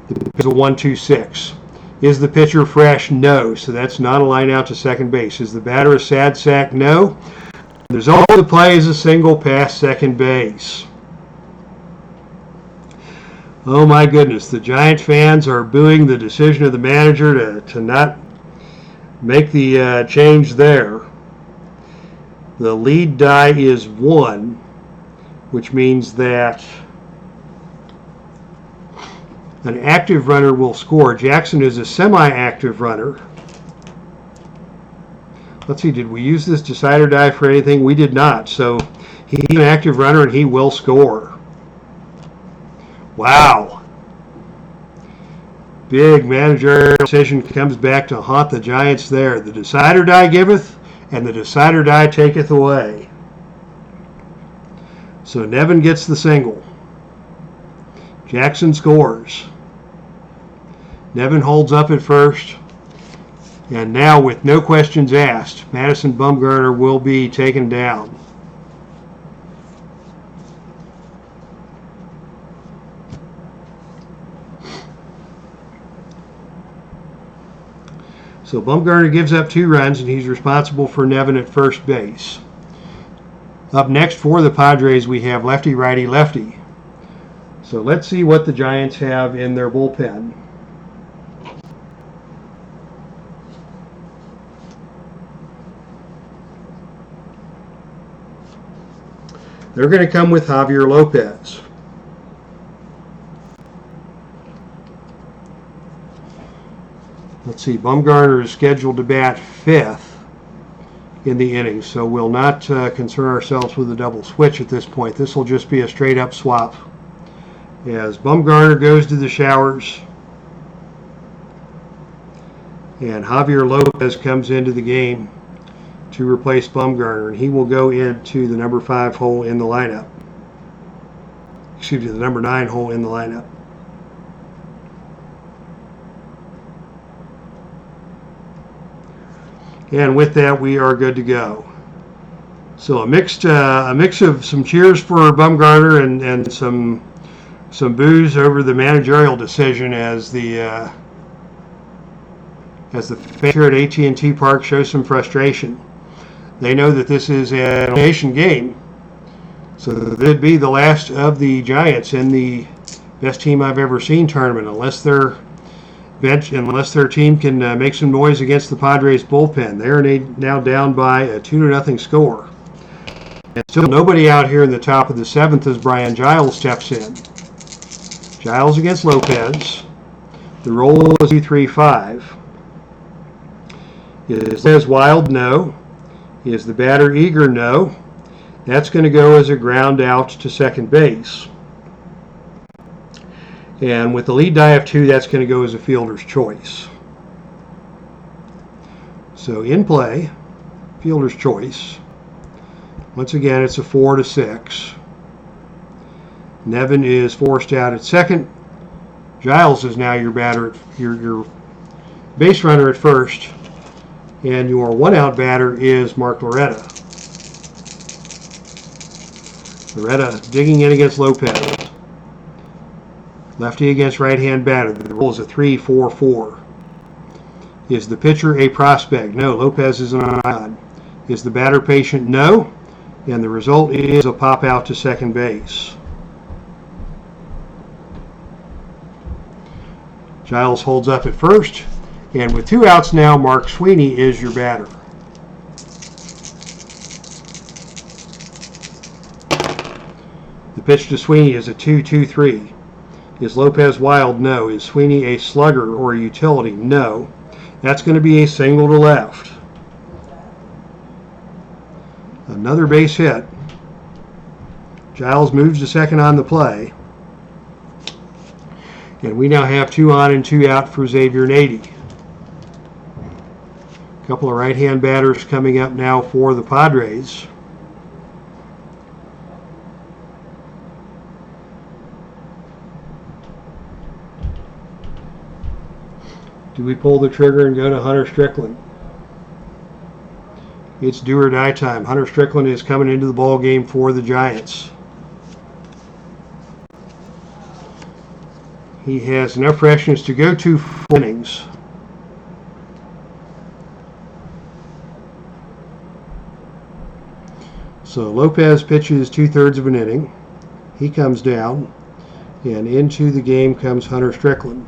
Speaker 1: It's a 1-2-6. Is the pitcher fresh? No. So that's not a line out to second base. Is the batter a sad sack? No. The result of the play is a single past second base. Oh my goodness. The Giant fans are booing the decision of the manager to not make the change there. The lead die is 1, which means that an active runner will score. Jackson is a semi-active runner. Let's see, did we use this decide or die for anything? We did not. So he's an active runner and he will score. Wow. Big managerial decision comes back to haunt the Giants there. The decide or die giveth, and the decide or die taketh away. So Nevin gets the single. Jackson scores. Nevin holds up at first. And now, with no questions asked, Madison Bumgarner will be taken down. So Bumgarner gives up 2 runs, and he's responsible for Nevin at first base. Up next for the Padres, we have lefty, righty, lefty. So let's see what the Giants have in their bullpen. They're going to come with Javier Lopez. Let's see, Bumgarner is scheduled to bat 5th in the innings, so we'll not concern ourselves with a double switch at this point. This will just be a straight up swap. As Bumgarner goes to the showers and Javier Lopez comes into the game to replace Bumgarner, and he will go into the number 5 hole in the lineup. Excuse me, the number 9 hole in the lineup. And with that, we are good to go. So a mix of some cheers for Bumgarner and some boos over the managerial decision as the fans here at AT&T Park show some frustration. They know that this is an elimination game, so this would be the last of the Giants in the best team I've ever seen tournament, unless their team can make some noise against the Padres bullpen. They are now down by a 2-0 score. And still nobody out here in the top of the 7th as Brian Giles steps in. Giles against Lopez. The roll is 2-3-5. Is Lopez wild? No. Is the batter eager? No. That's going to go as a ground out to second base. And with the lead die of 2, that's going to go as a fielder's choice. So in play, fielder's choice. Once again, it's a 4-6. Nevin is forced out at second. Giles is now your batter, your base runner at first. And your one-out batter is Mark Loretta. Loretta digging in against Lopez. Lefty against right-hand batter. The roll is a 3-4-4. Is the pitcher a prospect? No. Lopez is an icon. Is the batter patient? No. And the result is a pop out to second base. Giles holds up at first. And with 2 outs now, Mark Sweeney is your batter. The pitch to Sweeney is a 2-2-3. Is Lopez wild? No. Is Sweeney a slugger or a utility? No. That's going to be a single to left. Another base hit. Giles moves to second on the play. And we now have 2 on and 2 out for Xavier Nady. A couple of right-hand batters coming up now for the Padres. Do we pull the trigger and go to Hunter Strickland? It's do or die time. Hunter Strickland is coming into the ball game for the Giants. He has enough freshness to go 2 innings. So Lopez pitches 2/3 of an inning. He comes down, and into the game comes Hunter Strickland.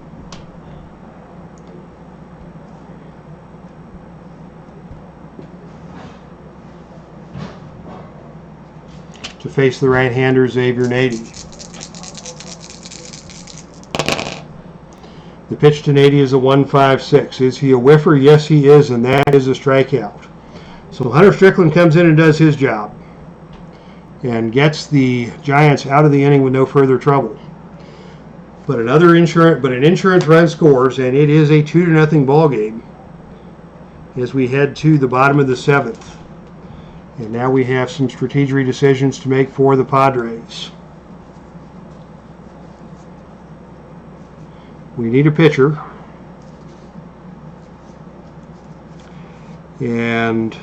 Speaker 1: To face the right-hander Xavier Nady. The pitch to Nady is a 1-5-6. Is he a whiffer? Yes, he is, and that is a strikeout. So Hunter Strickland comes in and does his job and gets the Giants out of the inning with no further trouble. But an insurance run scores, and it is a 2-0 ball game as we head to the bottom of the 7th. And now we have some strategic decisions to make for the Padres. We need a pitcher. And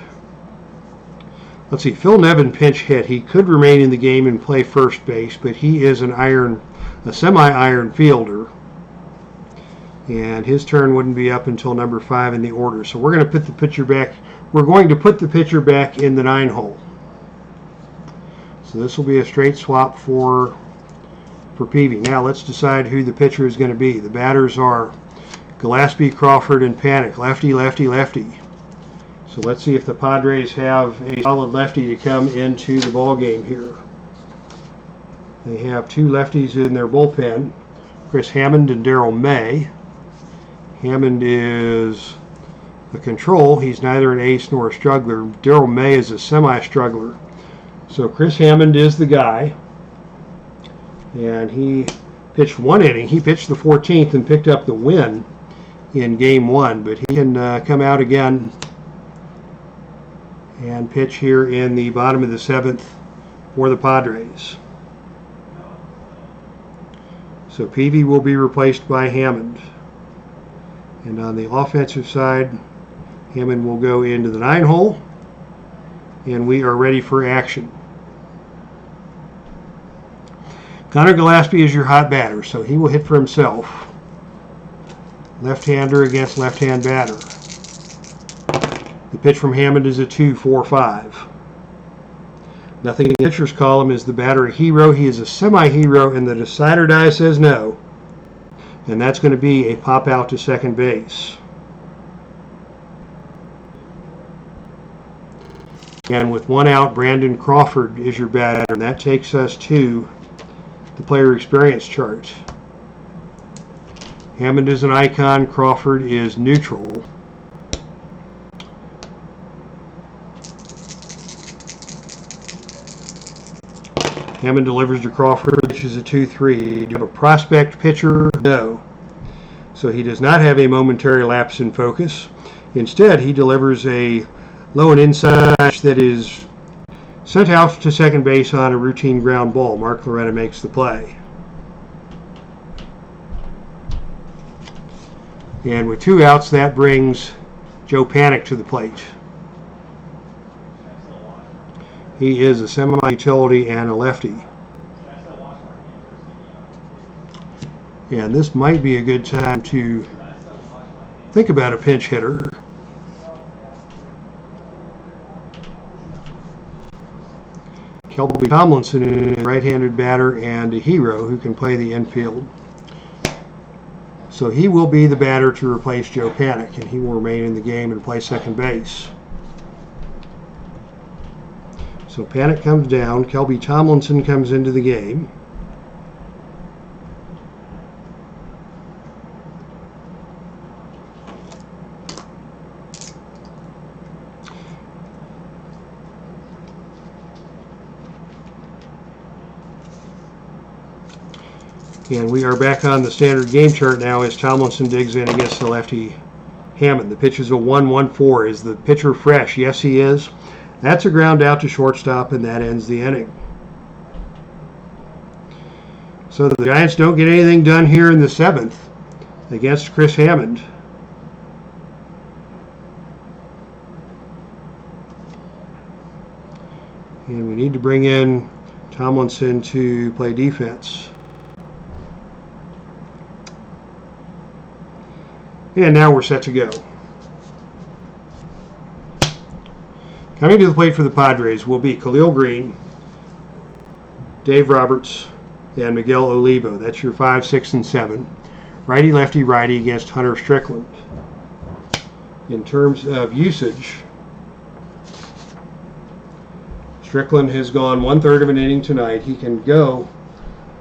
Speaker 1: let's see, Phil Nevin pinch hit. He could remain in the game and play first base, but he is a semi-iron fielder. And his turn wouldn't be up until number 5 in the order. So we're going to put the pitcher back. We're going to put the pitcher back in the 9 hole. So this will be a straight swap for Peavy. Now let's decide who the pitcher is going to be. The batters are Gillespie, Crawford, and Panic. Lefty, lefty, lefty. So let's see if the Padres have a solid lefty to come into the ball game here. They have 2 lefties in their bullpen, Chris Hammond and Darryl May. Hammond is a control. He's neither an ace nor a struggler. Darryl May is a semi-struggler. So Chris Hammond is the guy. And he pitched 1 inning. He pitched the 14th and picked up the win in game 1. But he can come out again and pitch here in the bottom of the 7th for the Padres. So Peavy will be replaced by Hammond. And on the offensive side, Hammond will go into the 9 hole. And we are ready for action. Connor Gillespie is your hot batter, so he will hit for himself. Left-hander against left-hand batter. The pitch from Hammond is a 2-4-5. Nothing in the pitcher's column. Is the batter a hero? He is a semi-hero, and the decider die says no. And that's going to be a pop out to second base. And with 1 out, Brandon Crawford is your batter, and that takes us to the player experience chart. Hammond is an icon. Crawford is neutral. Hammond delivers to Crawford, which is a 2-3. Do you have a prospect pitcher? No. So he does not have a momentary lapse in focus. Instead, he delivers a low and inside that is sent out to second base on a routine ground ball. Mark Loretta makes the play. And with 2 outs, that brings Joe Panik to the plate. He is a semi-utility and a lefty. And this might be a good time to think about a pinch hitter. Kelby Tomlinson is a right-handed batter and a hero who can play the infield. So he will be the batter to replace Joe Panik, and he will remain in the game and play second base. So Panik comes down, Kelby Tomlinson comes into the game. And we are back on the standard game chart now as Tomlinson digs in against the lefty Hammond. The pitch is a 1-1-4. Is the pitcher fresh? Yes, he is. That's a ground out to shortstop, and that ends the inning. So the Giants don't get anything done here in the 7th against Chris Hammond. And we need to bring in Tomlinson to play defense. And now we're set to go. Coming to the plate for the Padres will be Khalil Green, Dave Roberts, and Miguel Olivo. That's your 5, 6, and 7. Righty, lefty, righty against Hunter Strickland. In terms of usage, Strickland has gone 1/3 of an inning tonight. He can go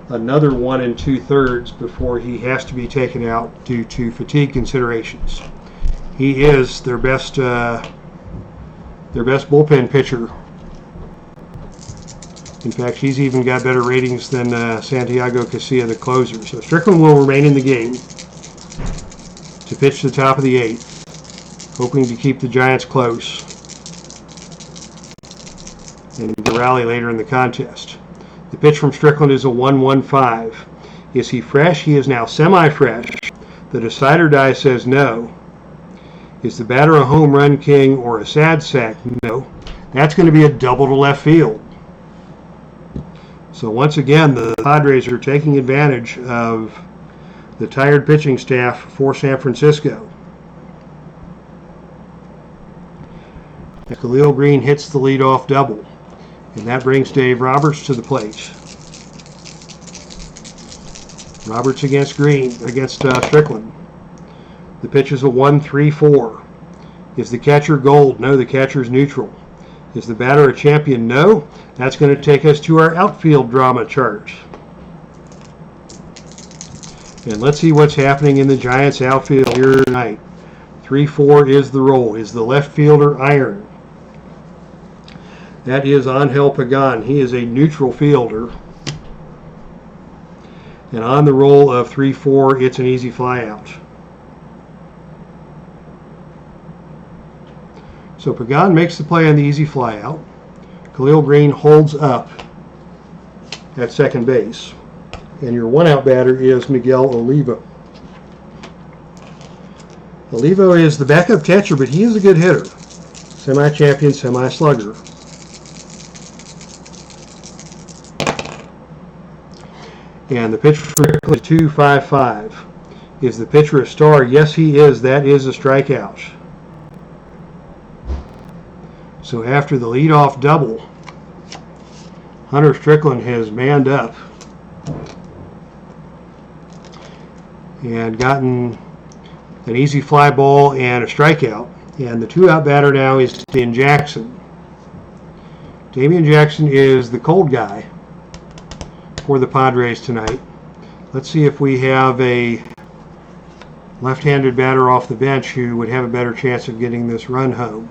Speaker 1: another 1 2/3 before he has to be taken out due to fatigue considerations. He is their best bullpen pitcher. In fact, he's even got better ratings than Santiago Casilla, the closer. So Strickland will remain in the game to pitch the top of the 8th, hoping to keep the Giants close and to rally later in the contest. The pitch from Strickland is a 1-1-5. Is he fresh? He is now semi-fresh. The decider die says no. Is the batter a home run king or a sad sack? No. That's going to be a double to left field. So once again, the Padres are taking advantage of the tired pitching staff for San Francisco. Khalil Green hits the leadoff double, and that brings Dave Roberts to the plate. Roberts against Strickland. The pitch is a 1-3-4. Is the catcher gold? No, the catcher is neutral. Is the batter a champion? No. That's going to take us to our outfield drama chart. And let's see what's happening in the Giants outfield here tonight. 3-4 is the roll. Is the left fielder iron? That is Angel Pagan. He is a neutral fielder. And on the roll of 3-4, it's an easy fly out. So Pagan makes the play on the easy fly out. Khalil Green holds up at second base. And your one-out batter is Miguel Olivo. Olivo is the backup catcher, but he is a good hitter. Semi-champion, semi-slugger. And the pitch for is 2-5-5. Is the pitcher a star? Yes, he is. That is a strikeout. So after the leadoff double, Hunter Strickland has manned up and gotten an easy fly ball and a strikeout. And the two-out batter now is Damian Jackson. Damian Jackson is the cold guy for the Padres tonight. Let's see if we have a left-handed batter off the bench who would have a better chance of getting this run home.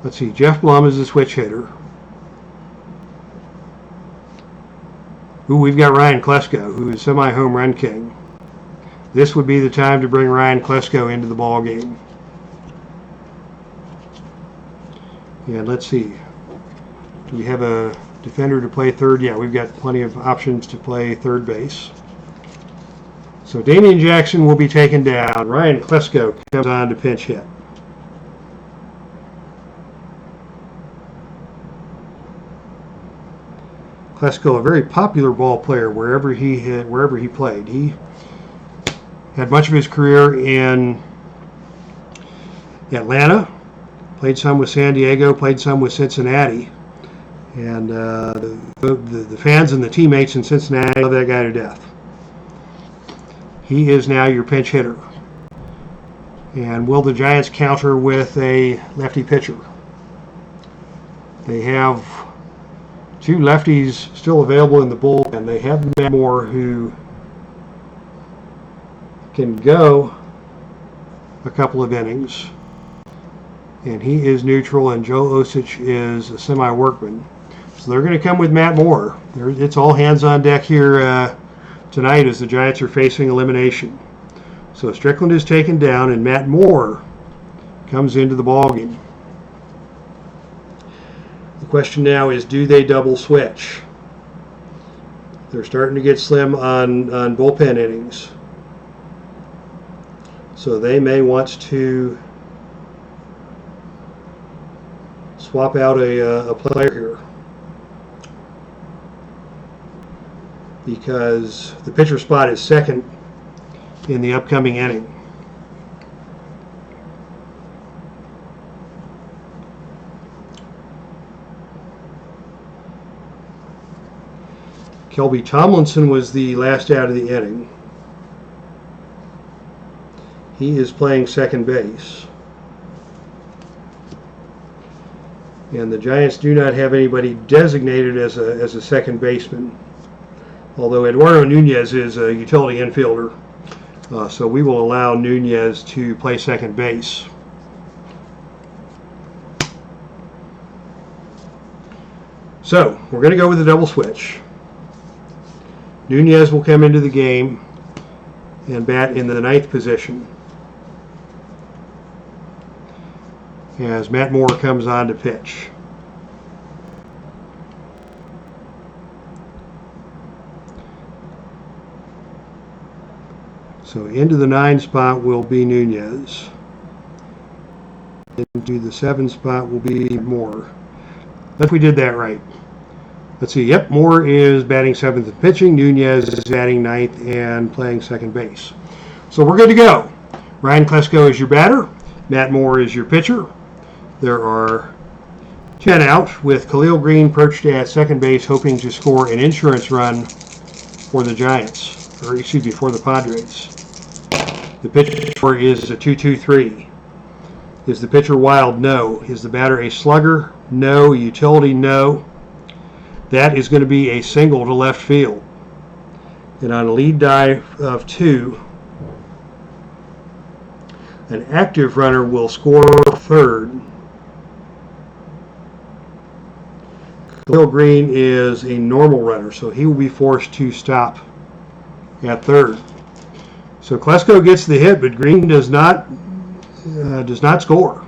Speaker 1: Let's see, Jeff Blum is a switch hitter. Ooh, we've got Ryan Klesko, who is semi-home run king. This would be the time to bring Ryan Klesko into the ball game. And let's see. Do we have a defender to play third? Yeah, we've got plenty of options to play third base. So Damian Jackson will be taken down. Ryan Klesko comes on to pinch hit. Klesko, a very popular ball player wherever he played. He had much of his career in Atlanta, played some with San Diego, played some with Cincinnati, and the fans and the teammates in Cincinnati love that guy to death. He is now your pinch hitter. And will the Giants counter with a lefty pitcher? They have two lefties still available in the bullpen. They have Matt Moore, who can go a couple of innings, and he is neutral, and Joe Osich is a semi-workman. So they're going to come with Matt Moore. It's all hands on deck here tonight as the Giants are facing elimination. So Strickland is taken down, and Matt Moore comes into the ballgame. The question now is, do they double switch? They're starting to get slim on bullpen innings. So they may want to swap out a player here, because the pitcher spot is second in the upcoming inning. Kelby Tomlinson was the last out of the inning. He is playing second base. And the Giants do not have anybody designated as a second baseman, although Eduardo Nunez is a utility infielder. So we will allow Nunez to play second base. So we're going to go with a double switch. Nunez will come into the game and bat in the ninth position as Matt Moore comes on to pitch. So into the 9 spot will be Nunez. Into the 7 spot will be Moore. If we did that right. Let's see. Yep, Moore is batting 7th and pitching. Nunez is batting 9th and playing second base. So we're good to go. Ryan Klesko is your batter. Matt Moore is your pitcher. There are 10 out, with Khalil Green perched at second base, hoping to score an insurance run for the Giants, or excuse me, for the Padres. The pitcher is a 2-2-3. Is the pitcher wild? No. Is the batter a slugger? No. Utility? No. That is going to be a single to left field. And on a lead dive of 2, an active runner will score third. Khalil Green is a normal runner, so he will be forced to stop at third. So Klesko gets the hit, but Green does not score.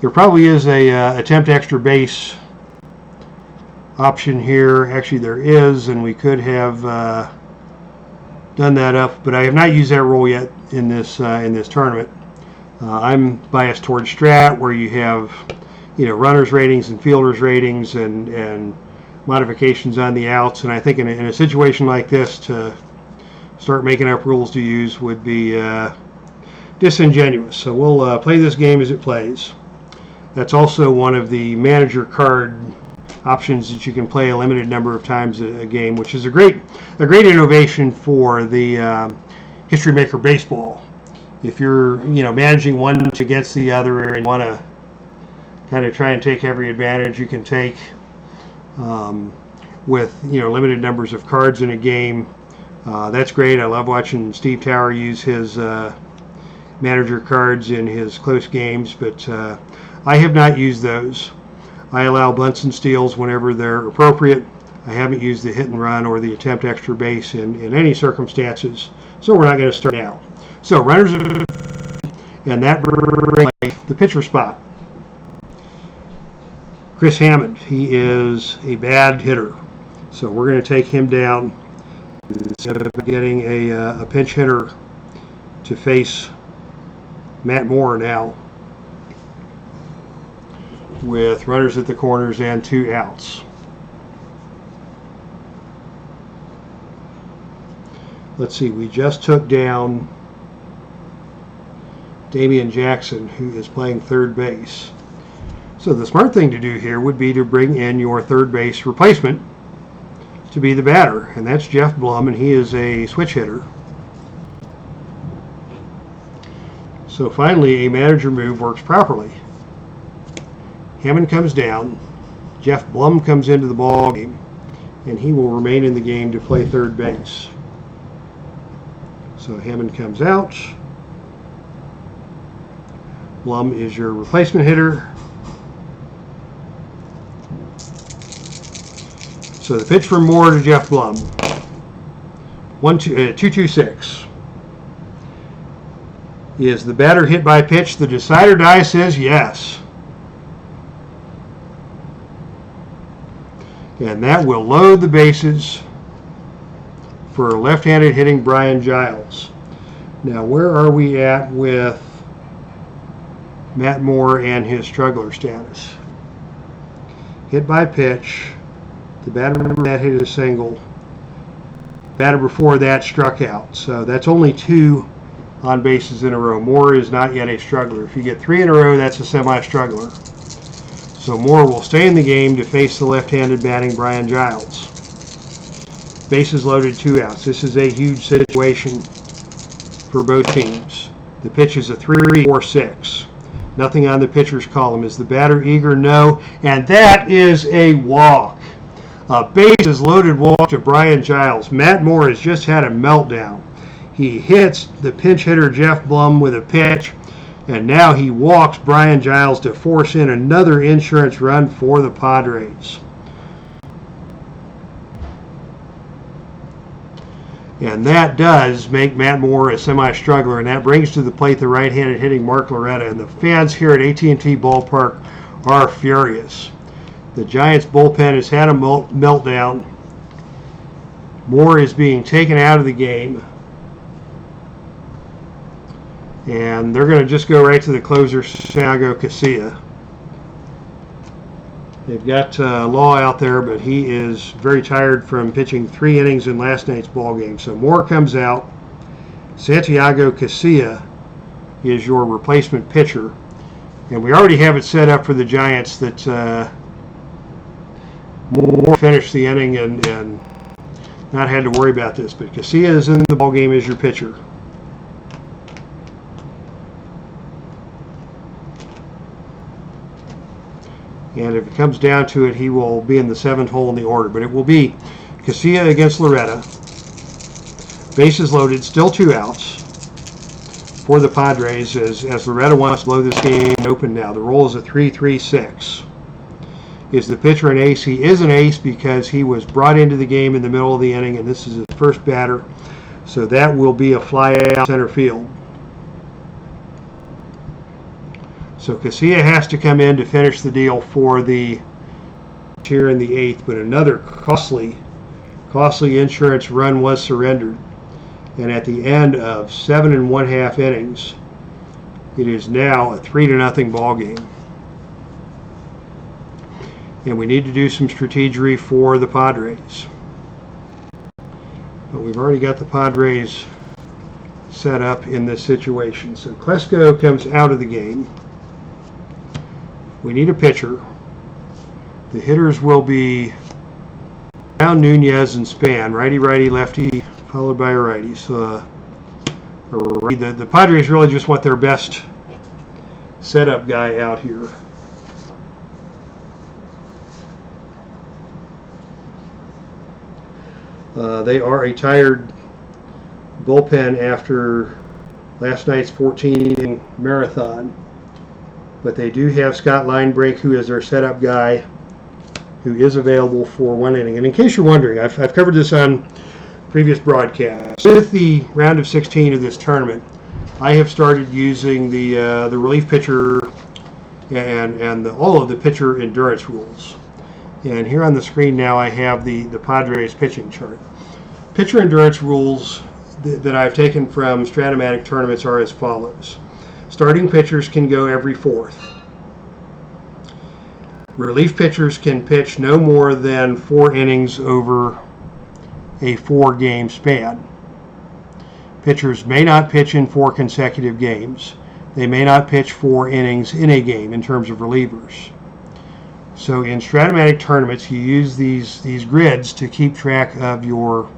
Speaker 1: There probably is a attempt extra base option here. Actually, there is, and we could have done that up, but I have not used that rule yet in this tournament. I'm biased towards strat, where you have runners ratings and fielders ratings and modifications on the outs, and I think in a situation like this, to start making up rules to use would be disingenuous. So we'll play this game as it plays. That's also one of the manager card options that you can play a limited number of times a game, which is a great innovation for the History Maker Baseball. If you're managing one against the other and want to kind of try and take every advantage you can take with limited numbers of cards in a game, that's great. I love watching Steve Tower use his manager cards in his close games, but I have not used those. I allow bunts and steals whenever they're appropriate. I haven't used the hit and run or the attempt extra base in any circumstances, so we're not going to start now. So runners are, and that brings the pitcher spot. Chris Hammond, he is a bad hitter, so we're going to take him down instead of getting a pinch hitter to face Matt Moore now with runners at the corners and 2 outs. Let's see, we just took down Damian Jackson, who is playing third base. So the smart thing to do here would be to bring in your third base replacement to be the batter, and that's Jeff Blum, and he is a switch hitter. So finally, a manager move works properly. Hammond comes down, Jeff Blum comes into the ball game, and he will remain in the game to play third base. So Hammond comes out. Blum is your replacement hitter. So the pitch from Moore to Jeff Blum. 2-2-6. Is the batter hit by pitch? The decider die says yes. And that will load the bases for left-handed hitting Brian Giles. Now, where are we at with Matt Moore and his struggler status? Hit by pitch. The batter that hit a single. Batter before that struck out. So that's only 2 on bases in a row. Moore is not yet a struggler. If you get 3 in a row, that's a semi-struggler. So Moore will stay in the game to face the left-handed batting Brian Giles. Bases loaded, 2 outs. This is a huge situation for both teams. The pitch is a 3-4-6. Nothing on the pitcher's column. Is the batter eager? No. And that is a walk. A bases loaded walk to Brian Giles. Matt Moore has just had a meltdown. He hits the pinch hitter Jeff Blum with a pitch, and now he walks Brian Giles to force in another insurance run for the Padres. And that does make Matt Moore a semi-struggler, and that brings to the plate the right-handed hitting Mark Loretta. And the fans here at AT&T Ballpark are furious. The Giants bullpen has had a meltdown. Moore is being taken out of the game. And they're going to just go right to the closer, Santiago Casilla. They've got Law out there, but he is very tired from pitching 3 innings in last night's ball game. So Moore comes out. Santiago Casilla is your replacement pitcher. And we already have it set up for the Giants that Moore finished the inning and not had to worry about this. But Casilla is in the ball game as your pitcher. And if it comes down to it, he will be in the 7th hole in the order. But it will be Casilla against Loretta. Bases loaded, still 2 outs for the Padres as Loretta wants to blow this game open now. The roll is a 3-3-6. Is the pitcher an ace? He is an ace because he was brought into the game in the middle of the inning, and this is his first batter. So that will be a fly out center field. So Casilla has to come in to finish the deal for the here in the 8th, but another costly insurance run was surrendered. And at the end of 7 1/2 innings, it is now a 3-0 ball game. And we need to do some strategy for the Padres. But we've already got the Padres set up in this situation. So Klesko comes out of the game. We need a pitcher. The hitters will be Brown, Nunez, and Span. Righty, lefty, followed by a righty. So the Padres really just want their best setup guy out here. They are a tired bullpen after last night's 14-inning marathon. But they do have Scott Linebrink, who is their setup guy, who is available for 1 inning. And in case you're wondering, I've covered this on previous broadcasts. With the round of 16 of this tournament, I have started using the relief pitcher and all of the pitcher endurance rules. And here on the screen now I have the Padres pitching chart. Pitcher endurance rules that I've taken from Stratomatic tournaments are as follows. Starting pitchers can go every 4th. Relief pitchers can pitch no more than 4 innings over a 4-game span. Pitchers may not pitch in 4 consecutive games. They may not pitch 4 innings in a game in terms of relievers. So in Stratomatic tournaments, you use these grids to keep track of your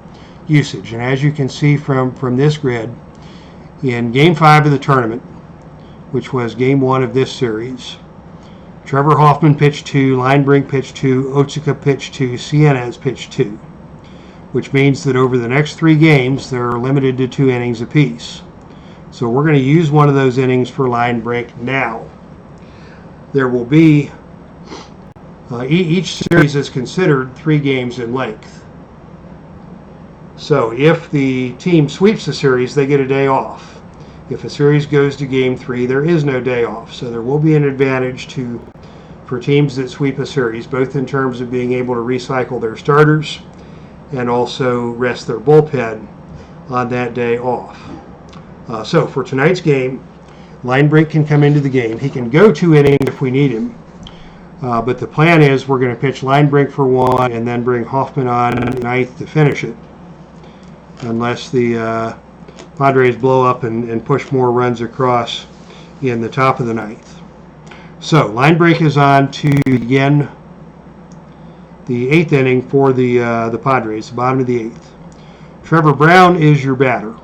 Speaker 1: usage. And as you can see from this grid, in Game 5 of the tournament, which was Game 1 of this series, Trevor Hoffman pitched 2, Linebrink pitched 2, Otsuka pitched 2, Cienez pitched 2, which means that over the next 3 games, they're limited to 2 innings apiece. So we're going to use one of those innings for Linebrink now. There will be, each series is considered 3 games in length. So if the team sweeps the series, they get a day off. If a series goes to Game 3, there is no day off. So there will be an advantage for teams that sweep a series, both in terms of being able to recycle their starters and also rest their bullpen on that day off. So for tonight's game, Linebrink can come into the game. He can go 2 innings if we need him. But the plan is we're going to pitch Linebrink for 1 and then bring Hoffman on in the 9th to finish it, unless the Padres blow up and push more runs across in the top of the 9th. So Linebrink is on to begin the 8th inning for the Padres, the bottom of the 8th. Trevor Brown is your batter.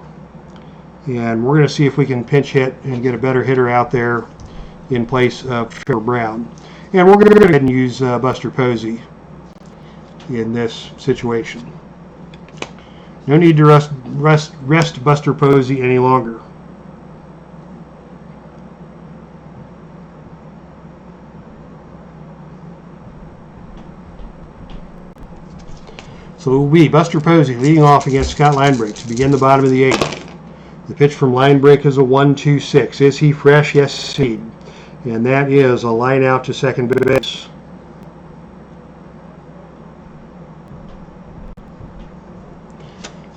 Speaker 1: And we're going to see if we can pinch hit and get a better hitter out there in place of Trevor Brown. And we're going to go ahead and use Buster Posey in this situation. No need to rest Buster Posey any longer. So it will be Buster Posey leading off against Scott Linebrink to begin the bottom of the 8th. The pitch from Linebrink is a 1-2-6. Is he fresh? Yes, indeed. And that is a line out to second base.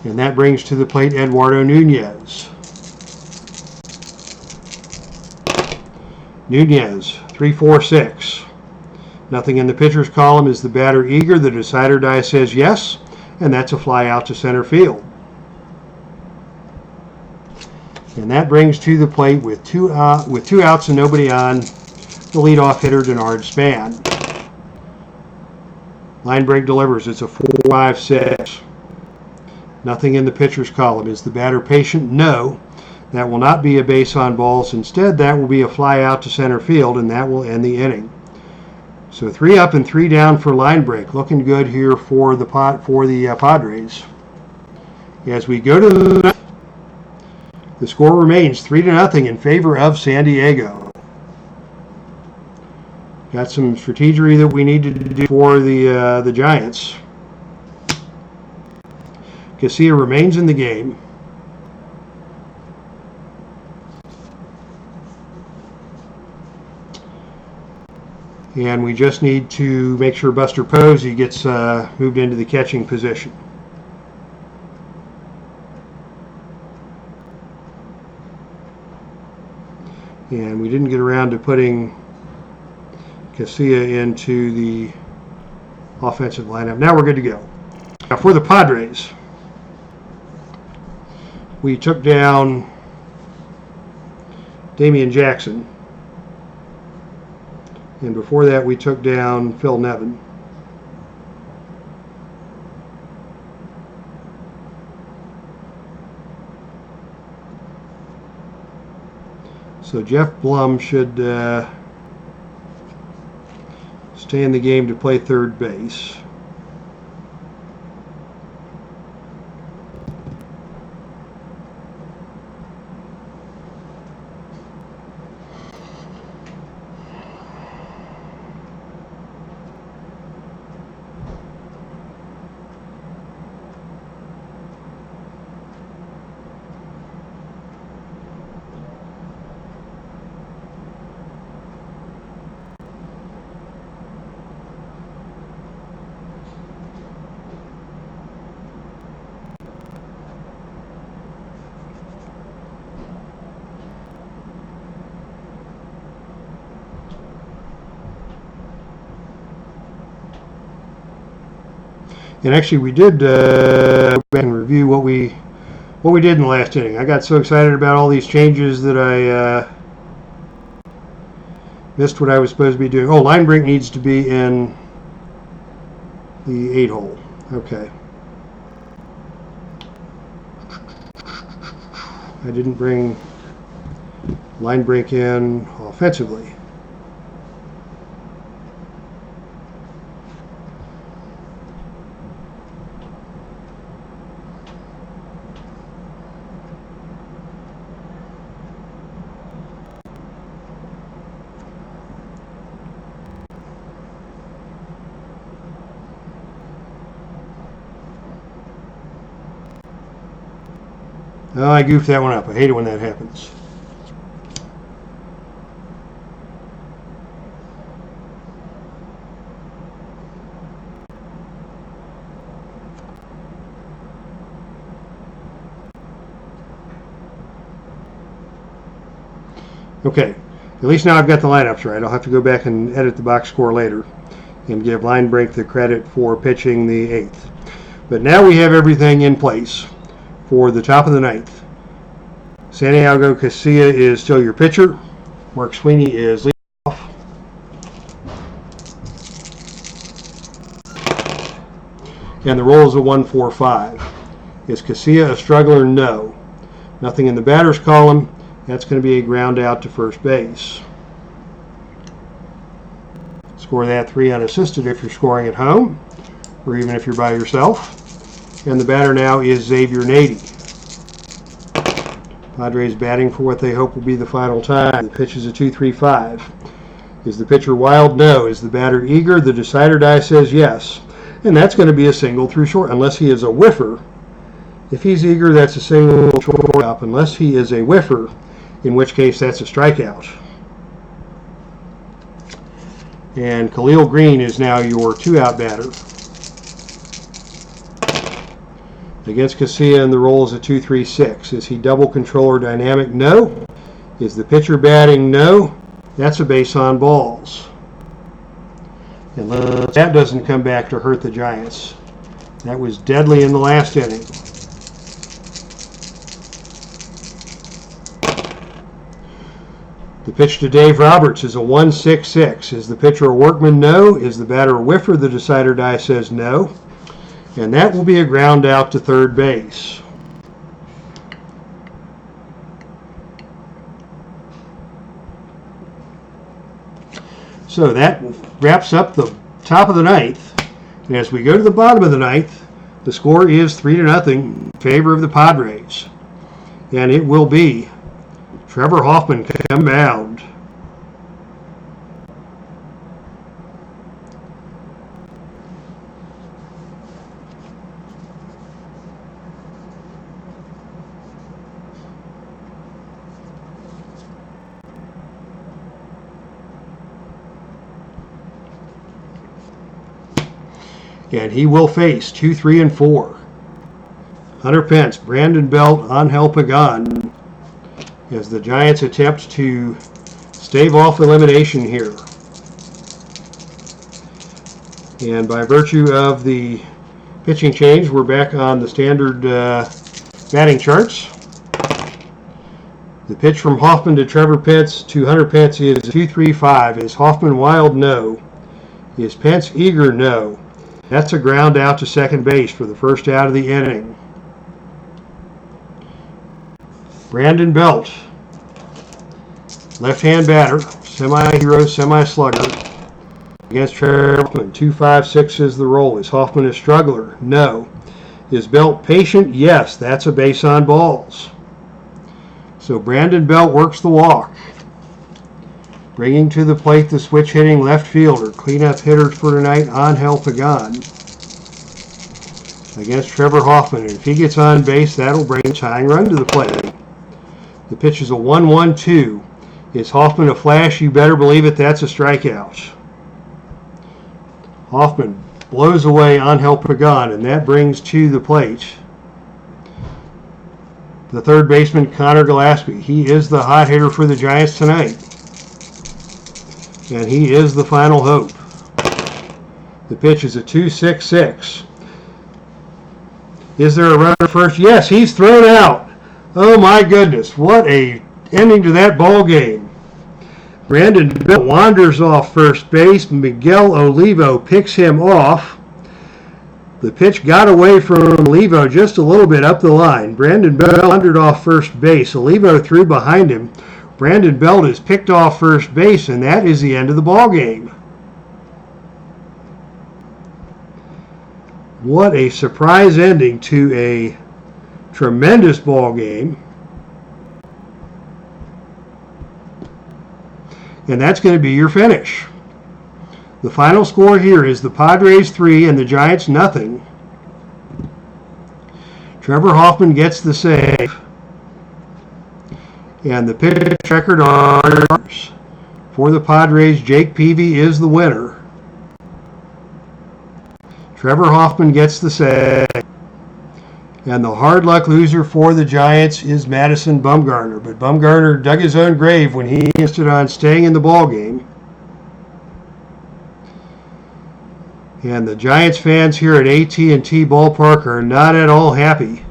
Speaker 1: And that brings to the plate Eduardo Nunez. Nunez, 3-4-6. Nothing in the pitcher's column. Is the batter eager? The decider die says yes, and that's a fly out to center field. And that brings to the plate with two outs and nobody on, the leadoff hitter Denard Span. Linebrink delivers. It's a 4-5-6. Nothing in the pitcher's column. Is the batter patient? No. That will not be a base on balls. Instead, that will be a fly out to center field, and that will end the inning. So 3 up and 3 down for Linebrink. Looking good here for the Padres. As we go to the score remains 3-0 in favor of San Diego. Got some strategy that we need to do for the Giants. Casilla remains in the game. And we just need to make sure Buster Posey gets moved into the catching position. And we didn't get around to putting Casilla into the offensive lineup. Now we're good to go. Now for the Padres, we took down Damian Jackson. And before that, we took down Phil Nevin. So Jeff Blum should stay in the game to play third base. And actually, we did go back and review what we did in the last inning. I got so excited about all these changes that I missed what I was supposed to be doing. Oh, line break needs to be in the 8 hole. Okay. I didn't bring line break in offensively. Oh, I goofed that one up. I hate it when that happens. Okay, at least now I've got the lineups right. I'll have to go back and edit the box score later and give line break the credit for pitching the 8th. But now we have everything in place for the top of the 9th. Santiago Casilla is still your pitcher. Mark Sweeney is leading off. And the roll is a 1-4-5. Is Casilla a struggler? No. Nothing in the batter's column. That's going to be a ground out to first base. Score that 3 unassisted if you're scoring at home, or even if you're by yourself. And the batter now is Xavier Nady. Padres batting for what they hope will be the final time. The pitch is a 2-3-5. Is the pitcher wild? No. Is the batter eager? The decider die says yes. And that's going to be a single through short, unless he is a whiffer. If he's eager, that's a single short up, unless he is a whiffer, in which case that's a strikeout. And Khalil Green is now your 2-out batter. Against Casilla, and the roll is a 2-3-6. Is he double control or dynamic? No. Is the pitcher batting? No. That's a base on balls. And that doesn't come back to hurt the Giants. That was deadly in the last inning. The pitch to Dave Roberts is a 1-6-6. Is the pitcher a workman? No. Is the batter a whiffer? The decider die says no. And that will be a ground out to third base. So that wraps up the top of the 9th. And as we go to the bottom of the 9th, the score is 3-0 in favor of the Padres. And it will be Trevor Hoffman come mound. And he will face 2, 3, and 4. Hunter Pence, Brandon Belt, Angel Pagan, as the Giants attempt to stave off elimination here. And by virtue of the pitching change, we're back on the standard batting charts. The pitch from Hoffman to Trevor Pence to Hunter Pence is 2-3-5. Is Hoffman wild? No. Is Pence eager? No. That's a ground out to second base for the first out of the inning. Brandon Belt, left-hand batter, semi-hero, semi-slugger, against Trevor Hoffman. 2-5-6 is the roll. Is Hoffman a struggler? No. Is Belt patient? Yes. That's a base on balls. So Brandon Belt works the walk. Bringing to the plate the switch-hitting left fielder, cleanup hitter for tonight, Angel Pagan, against Trevor Hoffman. And if he gets on base, that'll bring a tying run to the plate. The pitch is a 1-1-2. Is Hoffman a flash? You better believe it. That's a strikeout. Hoffman blows away Angel Pagan, and that brings to the plate the third baseman, Connor Gillespie. He is the hot hitter for the Giants tonight. And he is the final hope. The pitch is a 2-6-6. Is there a runner first? Yes, he's thrown out. Oh my goodness, what a ending to that ball game. Brandon Bell wanders off first base. Miguel Olivo picks him off. The pitch got away from Olivo just a little bit up the line. Brandon Bell wandered off first base. Olivo threw behind him. Brandon Bell is picked off first base, and that is the end of the ball game. What a surprise ending to a tremendous ball game. And that's going to be your finish. The final score here is the Padres 3 and the Giants nothing. Trevor Hoffman gets the save. And the pitch record for the Padres, Jake Peavy is the winner. Trevor Hoffman gets the save. And the hard luck loser for the Giants is Madison Bumgarner. But Bumgarner dug his own grave when he insisted on staying in the ball game. And the Giants fans here at AT&T Ballpark are not at all happy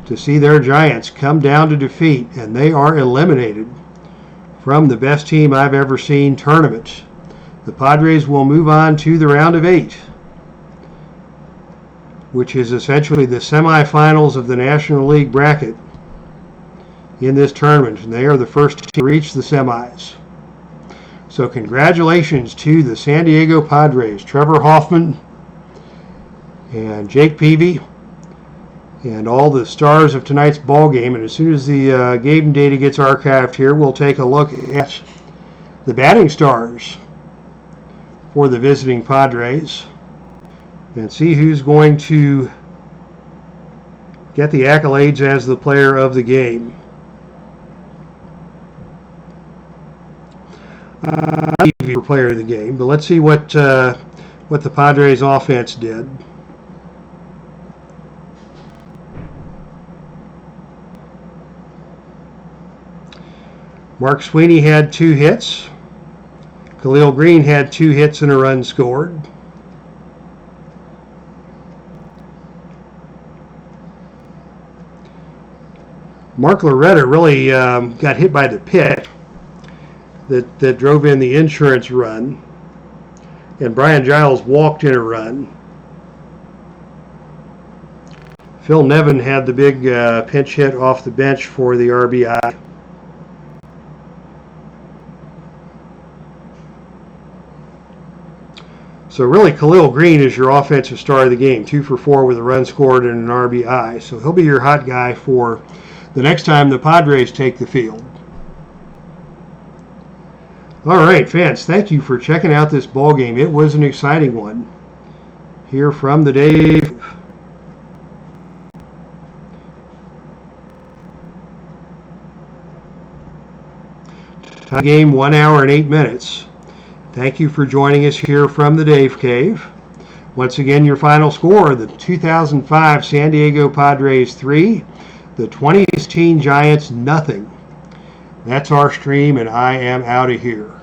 Speaker 1: to see their Giants come down to defeat, and they are eliminated from the best team I've ever seen tournament. The Padres will move on to the round of 8, which is essentially the semifinals of the National League bracket in this tournament, and they are the first team to reach the semis. So congratulations to the San Diego Padres, Trevor Hoffman and Jake Peavy, and all the stars of tonight's ball game. And as soon as the game data gets archived here, we'll take a look at the batting stars for the visiting Padres and see who's going to get the accolades as the player of the game. For player of the game, but let's see what the Padres offense did. Mark Sweeney had 2 hits. Khalil Green had 2 hits and a run scored. Mark Loretta really got hit by the pitch that drove in the insurance run, and Brian Giles walked in a run. Phil Nevin had the big pinch hit off the bench for the RBI. So really, Khalil Green is your offensive star of the game, 2 for 4 with a run scored and an RBI. So he'll be your hot guy for the next time the Padres take the field. All right, fans, thank you for checking out this ball game. It was an exciting one here from the Dave. Game 1 hour and 8 minutes. Thank you for joining us here from the Dave Cave. Once again, your final score, the 2005 San Diego Padres 3, the 2016 Giants nothing. That's our stream, and I am out of here.